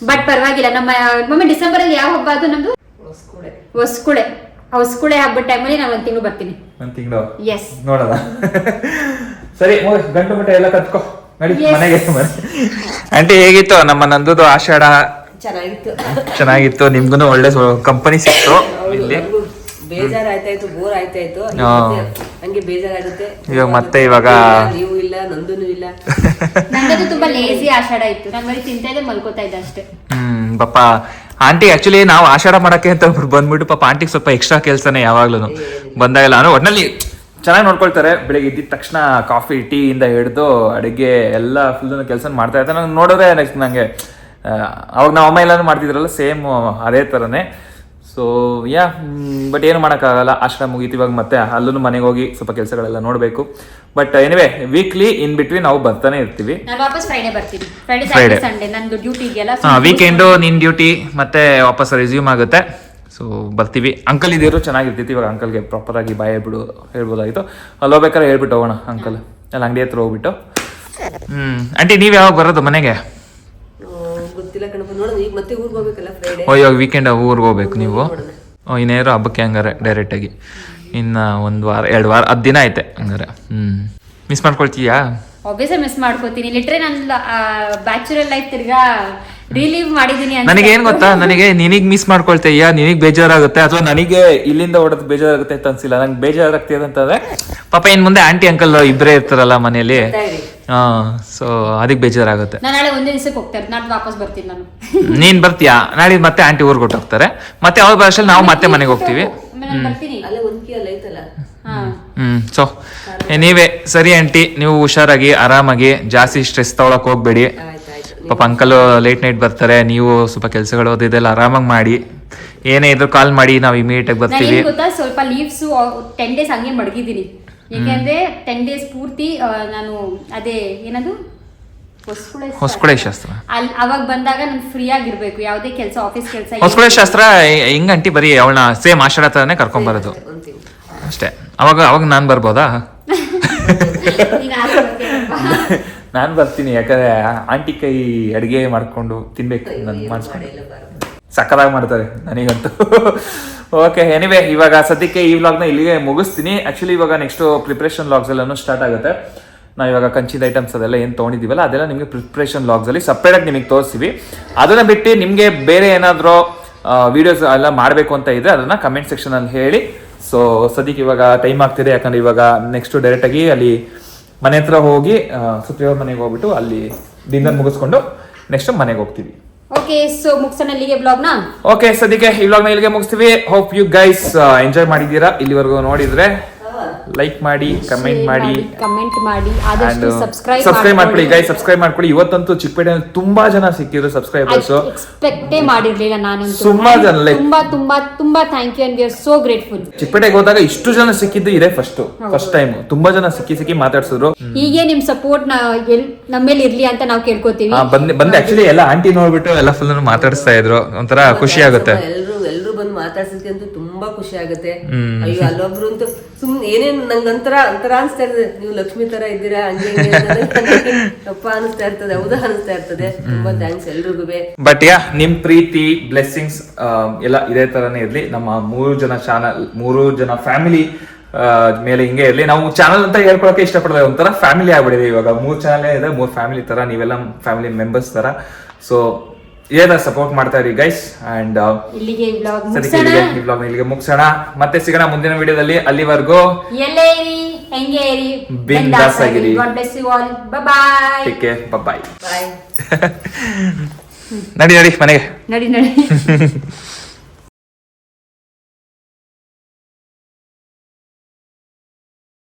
ಬಟ್ ಪರವಾಗಿಲ್ಲ, ನಮ್ಮ ಡಿಸೆಂಬರ್ ಅಲ್ಲಿ ಯಾವ ಹಬ್ಬ ಅದು ನಮ್ದು? ಹೊಸ್ಕುಳೆ ಹಬ್ಬದ ಟೈಮಲ್ಲಿ ನಾನು 1 ತಿಂಗಳು ಬರ್ತೀನಿ. 1 ತಿಂಗಳು? ಎಸ್, ನೋಡೋಣ. ಸರಿ, ಗಂಟು ಮಟ್ಟ ಎಲ್ಲ ಕತ್ಕೋ ನಡಿ ಮನೆಗೆ. ಆಂಟಿ ಹೇಗಿತ್ತು ನಮ್ಮ ನಂದುದು ಆಷಾಢ? ಚೆನ್ನಾಗಿತ್ತು. ನಿಮ್ಗೂ ಒಳ್ಳೆ ಕಂಪನಿ ಸಿಕ್ತು ಇಲ್ಲಿ. ಬೇಜಾರಾಯ್ತಾಯ್ತು, ಬೋರ್ ಆಯ್ತಾಯ್ತು, ಹಂಗೆ ಬೇಜಾರಾಗುತ್ತೆ. ಇವಾಗ ನೀವು ಇಲ್ಲ, ನಂದೂನು ಇಲ್ಲ. ನಂದು ತುಂಬಾ ಲೇಜಿ ಆಷಾಢ ಇತ್ತು. ನಾನು ಬರೀ ತಿಂತಾ ಇದ್ದೆ, ಮಲ್ಕೋತಾ ಇದ್ದೆ ಅಷ್ಟೇ. ಪಾಪ ಆಂಟಿ ಆಕ್ಚುಲಿ ನಾವು ಆಷಾಢ ಮಾಡಕ್ಕೆ ಅಂತ ಬಂದ್ಬಿಟ್ಟು ಪಾಪ ಆಂಟಿಗೆ ಸ್ವಲ್ಪ ಎಕ್ಸ್ಟ್ರಾ ಕೆಲಸನೇ ಯಾವಾಗ್ಲೂ ಬಂದಾಗಲ್ಲ. ಒಟ್ನಲ್ಲಿ ಚೆನ್ನಾಗಿ ನೋಡ್ಕೊಳ್ತಾರೆ. ಬೆಳಿಗ್ಗೆ ಇದ್ದಿದ ತಕ್ಷಣ ಕಾಫಿ ಟೀ ಇಂದ ಹಿಡಿದು ಅಡುಗೆ ಎಲ್ಲ ಫುಲ್ ಕೆಲಸ ಮಾಡ್ತಾ ಇರ್ತಾರೆ. ನಂಗೆ ನೋಡೋದೇ ನೆಕ್ಸ್ಟ್ ನಂಗೆ ಅವಾಗ ನಾವು ಅಮ್ಮ ಎಲ್ಲಾನು ಮಾಡ್ತಿದ್ರಲ್ಲ, ಸೇಮ್ ಅದೇ ಥರನೇ. ಸೊ ಬಟ್ ಏನು ಮಾಡೋಕ್ಕಾಗಲ್ಲ, ಆಷಾಢ ಮುಗೀತು. ಇವಾಗ ಮತ್ತೆ ಅಲ್ಲೂ ಮನೆಗೆ ಹೋಗಿ ಸ್ವಲ್ಪ ಕೆಲಸಗಳೆಲ್ಲ ನೋಡಬೇಕು. But anyway weekly in between ನಾವು ಬರ್ತಾನೆ ಇರ್ತೀವಿ. ನಾನು ವಾಪಸ್ ಫ್ರೈಡೆ ಬರ್ತೀನಿ. ಫ್ರೈಡೆ ಸಂಡೇ ನಂದು ಡ್ಯೂಟಿ ಇದೆಯಲ್ಲ, ವೀಕೆಂಡು ನಿನ್ ಡ್ಯೂಟಿ ಮತ್ತೆ ವಾಪಸ್ ರೆಸ್ಯೂಮ್ ಆಗುತ್ತೆ. ಸೊ ಬರ್ತೀವಿ. ಅಂಕಲ್ ಇದ್ದೀರು ಚೆನ್ನಾಗಿರ್ತಿತ್ತು. ಇವಾಗ ಅಂಕಲ್ಗೆ ಪ್ರಾಪರ್ ಆಗಿ ಬಾಯ್ ಹೇಳ್ಬೋದಾಗಿತ್ತು. ಅಲ್ಲಿ ಹೋಗ್ಬೇಕಾದ್ರೆ ಹೇಳ್ಬಿಟ್ಟು ಹೋಗೋಣ ಅಂಕಲ್, ಅಲ್ಲಿ ಅಂಗಡಿ ಹತ್ರ ಹೋಗ್ಬಿಟ್ಟು. ಆಂಟಿ ನೀವ್ ಯಾವಾಗ ಬರೋದು ಮನೆಗೆ? ಗೊತ್ತಿಲ್ಲ ಕಣಪ್ಪ, ನೋಡೋಣ. ಈಗ ಮತ್ತೆ ಊರಿಗೆ ಹೋಗ್ಬೇಕಲ್ಲ ಫ್ರೈಡೆ. ಇವಾಗ ವೀಕೆಂಡ್ ಊರಿಗೆ ಹೋಗ್ಬೇಕು ನೀವು? ಇನ್ನೇರು ಹಬ್ಬಕ್ಕೆ ಹಂಗಾರೆ ಡೈರೆಕ್ಟ್ ಆಗಿ ಇನ್ನ 1 ವಾರ 2 ವಾರ 10 ದಿನ ಐತೆ ಹಂಗಾರೆ. ಮಿಸ್ ಮಾಡ್ಕೊಳ್ತೀಯಾ? ಆಬ್ವಿಯಸ್ಲಿ ಮಿಸ್ ಮಾಡ್ಕೋತೀನಿ. ಲಿಟ್ರೆ ನನ್ನ ಬ್ಯಾಚುಲರ್ ಲೈಫ್ ತಿರ್ಗಾ ರಿಲೀವ್ ಮಾಡಿದೀನಿ. ನನಗೆ ಏನ್ ಗೊತ್ತಾ, ನನಗೆ ನಿನಗ್ ಮಿಸ್ ಮಾಡ್ಕೊಳ್ತೀಯ, ನಿನಗ್ ಬೇಜಾರಾಗುತ್ತೆ, ಅಥವಾ ನನಗೆ ಇಲ್ಲಿಂದ ಓಡೋದು ಬೇಜಾರಾಗುತ್ತೆ ಅಂತ ಅನ್ಸಿಲ್ಲ. ನಂಗೆ ಬೇಜಾರಾಗ್ತಿದೆ ಅಂತಂದ್ರೆ ಪಾಪ ಇನ್ ಮುಂದೆ ಆಂಟಿ ಅಂಕಲ್ ಇಬ್ಬರೇ ಇರ್ತಾರಲ್ಲ ಮನೆಯಲ್ಲಿ. ಸೊ ಅದಕ್ಕೆ ಬೇಜಾರಾಗುತ್ತೆ. ನಾನು ನಾಳೆ ಒಂದೇ ದಿವಸಕ್ಕೆ ಹೋಗ್ತಾರೆ, ನಾಳೆ ವಾಪಸ್ ಬರ್ತೀನಿ ನಾನು. ನೀನ್ ಬರ್ತೀಯಾ? ನಾಳೆ ಮತ್ತೆ ಆಂಟಿ ಊರ್ಗ್ ಹೊಟ್ಟೋಗ್ತಾರೆ. ಮತ್ತೆ ಅವ್ರ ಭಾಷೆಲಿ ನಾವು ಮತ್ತೆ ಮನೆಗೆ ಹೋಗ್ತೀವಿ. ಅಲ್ಲೇ ಒಂದ್ಕಿ ಅಲ್ಲ ಐತಲ್ಲ. ಸೊ ನೀವೇ ಸರಿ ಆಂಟಿ, ನೀವು ಹುಷಾರಾಗಿ ಆರಾಮಾಗಿ, ಜಾಸ್ತಿ ಸ್ಟ್ರೆಸ್ ತಗೊಳಕ್ ಹೋಗ್ಬೇಡಿ. ಪಾಪ ಅಂಕಲ್ ಲೇಟ್ ನೈಟ್ ಬರ್ತಾರೆ, ನೀವು ಸ್ವಲ್ಪ ಕೆಲಸಗಳು ಓದಿದೆಲ್ಲ ಆರಾಮಾಗಿ ಮಾಡಿ. ಏನೇ ಇದ್ರು ಕಾಲ್ ಮಾಡಿ, ನಾವು ಇಮಿಡಿಯೇಟ್ ಆಗಿ ಬರ್ತೀವಿ. ಗೊತ್ತಾ, ಸ್ವಲ್ಪ ಲೀವ್ಸ್ 10 ಡೇಸ್ ಹಂಗೆ ಮಡಗಿದ್ದೀನಿ. ಯಾಕೆಂದ್ರೆ 10 ಡೇಸ್ ಪೂರ್ತಿ ನಾನು ಅದೇ ಏನದು ಹೊಸ್ಕುಳೆ ಶಾಸ್ತ್ರ ಅವಾಗ ಬಂದಾಗ ನಾನು ಫ್ರೀ ಆಗಿರ್ಬೇಕು. ಯಾವುದೇ ಕೆಲಸ, ಆಫೀಸ್ ಕೆಲಸ. ಹೊಸ್ಕುಳೆ ಶಾಸ್ತ್ರ ಹೆಂಗ್ ಆಂಟಿ? ಬರೀ ಅವಳನ್ನ ಸೇಮ್ ಆಷಾಢ ತರನೇ ಕರ್ಕೊಂಡ್ ಬರೋದು ಅಷ್ಟೇ. ಅವಾಗ ನಾನ್ ಬರ್ಬೋದಾ? ನಾನ್ ಬರ್ತೀನಿ, ಯಾಕಂದ್ರೆ ಆಂಟಿ ಕೈ ಅಡಿಗೆ ಮಾಡ್ಕೊಂಡು ತಿನ್ಬೇಕು. ನನ್ ಮಾಡಿಸ್ಕೊಂಡು ಸಕ್ಕದಾಗಿ ಮಾಡ್ತಾರೆ ನನಗಂತೂ. ಓಕೆ, ಎನಿವೆ ಇವಾಗ ಸದ್ಯಕ್ಕೆ ಈ ವ್ಲಾಗ್ನ ಇಲ್ಲಿಗೆ ಮುಗಿಸ್ತೀನಿ. ಆಕ್ಚುಲಿ ಇವಾಗ ನೆಕ್ಸ್ಟ್ ಪ್ರಿಪ್ರೇಷನ್ ವ್ಲಾಗ್ಸ್ ಎಲ್ಲಾನು ಸ್ಟಾರ್ಟ್ ಆಗುತ್ತೆ. ನಾವು ಇವಾಗ ಕಂಚಿದ ಐಟಮ್ಸ್ ಅದೆಲ್ಲ ಏನು ತೊಗೊಂಡಿದ್ದೀವಲ್ಲ ಅದೆಲ್ಲ ನಿಮಗೆ ಪ್ರಿಪ್ರೇಷನ್ ವ್ಲಾಗ್ಸಲ್ಲಿ ಸಪ್ರೇಟಾಗಿ ನಿಮಗೆ ತೋರಿಸ್ತೀವಿ. ಅದನ್ನ ಬಿಟ್ಟು ನಿಮಗೆ ಬೇರೆ ಏನಾದರೂ ವಿಡಿಯೋಸ್ ಎಲ್ಲ ಮಾಡಬೇಕು ಅಂತ ಇದ್ರೆ ಅದನ್ನ ಕಮೆಂಟ್ ಸೆಕ್ಷನಲ್ಲಿ ಹೇಳಿ. ಸೊ ಸದ್ಯಕ್ಕೆ ಇವಾಗ ಟೈಮ್ ಆಗ್ತಿದೆ, ಯಾಕಂದ್ರೆ ಇವಾಗ ನೆಕ್ಸ್ಟ್ ಡೈರೆಕ್ಟಾಗಿ ಅಲ್ಲಿ ಮನೆ ಹತ್ರ ಹೋಗಿ ಸುಪ್ರಿಯವ್ರ ಮನೆಗೆ ಹೋಗ್ಬಿಟ್ಟು ಅಲ್ಲಿ ಡಿನ್ನರ್ ಮುಗಿಸ್ಕೊಂಡು ನೆಕ್ಸ್ಟ್ ಮನೆಗೆ ಹೋಗ್ತೀವಿ. ಓಕೆ, ಸೊ ಮುಗಿಸೋಣ ಇಲ್ಲಿಗೆ ಬ್ಲಾಗ್ನ. ಓಕೆ, ಸದ್ಯಕ್ಕೆ ಈ ವ್ಲಾಗ್ನ ಇಲ್ಲಿಗೆ ಮುಗಿಸ್ತೀವಿ. ಹೋಪ್ ಯು ಗೈಸ್ ಎಂಜಾಯ್ ಮಾಡಿದ್ದೀರಾ. ಇಲ್ಲಿವರೆಗೂ ನೋಡಿದ್ರೆ ಲೈಕ್ ಮಾಡಿ, ಕಮೆಂಟ್ ಮಾಡಿ, ಆದಷ್ಟು ಸಬ್ಸ್ಕ್ರೈಬ್ ಮಾಡ್ಕೊಳ್ಳಿ ಗೈಸ್. ಸಬ್ಸ್ಕ್ರೈಬ್ ಮಾಡ್ಕೊಳ್ಳಿ. ಇವತ್ತಂತೂ ಚಿಕ್ಕಪೇಟೆಯಲ್ಲಿ ತುಂಬಾ ಜನ ಸಿಕ್ಕಿದ್ರು ಸಬ್ಸ್ಕ್ರೈಬರ್ಸ್. ಎಕ್ಸ್ಪೆಕ್ಟೇ ಮಾಡಿರ್ಲಿಲ್ಲ ನಾನು. ತುಂಬಾ ಜನ ತುಂಬಾ thank you and we are so grateful. ಚಿಕ್ಕಪೇಟೆಗೆ ಹೋದಾಗ ಇಷ್ಟು ಜನ ಸಿಕ್ಕಿದ್ದು ಇದೇ ಫಸ್ಟ್ ಟೈಮ್. ತುಂಬಾ ಜನ ಸಿಕ್ಕಿ ಮಾತಾಡ್ಸಿದ್ರು. ಹೀಗೆ ನಿಮ್ ಸಪೋರ್ಟ್ ನಮ್ಮೇಲೆ ಇರ್ಲಿ ಅಂತ ನಾವು ಕೇಳ್ಕೊತೀವಿ. ಬಂದು ಆಕ್ಚುಲಿ ಎಲ್ಲ ಆಂಟಿ ನೋಡ್ಬಿಟ್ಟು ಎಲ್ಲ ಫುಲ್ ಮಾತಾಡಿಸ್ತಾ ಇದ್ರು. ಒಂಥರ ಖುಷಿ ಆಗುತ್ತೆ. ಎಲ್ರು ಬಂದು ಮಾತಾಡ್ಸಕ್ಕೆ ಅಂತೂ ತುಂಬಾ ಖುಷಿ ಆಗುತ್ತೆ. ಅಯ್ಯೋ ಅಲ್ಲೊಬ್ರು ಅಂತೂ ಸುಮ್ನೆ ಏನೇನು ನಂಗಂತರ ಅನಿಸ್ತಾ ಇರ್ತದೆ, ನೀವು ಲಕ್ಷ್ಮಿ ತರ ಇದ್ದೀರಾ ಹಂಗೆ ತಪ್ಪ ಅನಿಸ್ತಾ ಇರ್ತದೆ, ಹೌದಾ ಅನಿಸ್ತಾ ಇರ್ತದೆ. ತುಂಬಾ ಥ್ಯಾಂಕ್ಸ್ ಎಲ್ರಿಗೂ. ಬಟ್ ನಿಮ್ ಪ್ರೀತಿ ಬ್ಲೆಸ್ಸಿಂಗ್ಸ್ ಎಲ್ಲ ಇದೇ ತರನೇ ಇರ್ಲಿ. ನಮ್ಮ 3 ಜನ ಫ್ಯಾಮಿಲಿ ಮೇಲೆ ಹಿಂಗೆ ಇರ್ಲಿ. ನಾವು ಚಾನಲ್ ಅಂತ ಹೇಳ್ಕೊಳಕ್ಕೆ ಇಷ್ಟಪಡೋದು, ಒಂಥರ ಫ್ಯಾಮಿಲಿ ಆಗ್ಬಿಡಿದೆ ಇವಾಗ. 3 ಚಾನಲ್ ಇದೆ, 3 ಫ್ಯಾಮಿಲಿ ತರ, ನೀವೆಲ್ಲ ಫ್ಯಾಮಿಲಿ ಮೆಂಬರ್ಸ್ ತರ. ಸೊ ಏನ ಸಪೋರ್ಟ್ ಮಾಡ್ತಾ ಇರಿ ಗೈಸ್. ಅಂಡ್ ಇಲ್ಲಿಗೆ ಈ ವ್ಲಾಗ್ ಇಲ್ಲಿಗೆ ಮುಗಿಸೋಣ. ಮತ್ತೆ ಸಿಗೋಣ ಮುಂದಿನ ವಿಡಿಯೋದಲ್ಲಿ. ಅಲ್ಲಿವರೆಗೂ ಎಲ್ಲೇ ಇರಿ. ಹೆಂಗೆ ಇರಿ, ಬಿಂದಾಸ್ ಆಗಿರಿ. God bless you all. Bye-bye. Take care, bye. Bye. ನಡಿ ಮನೆಗೆ. ನಡಿ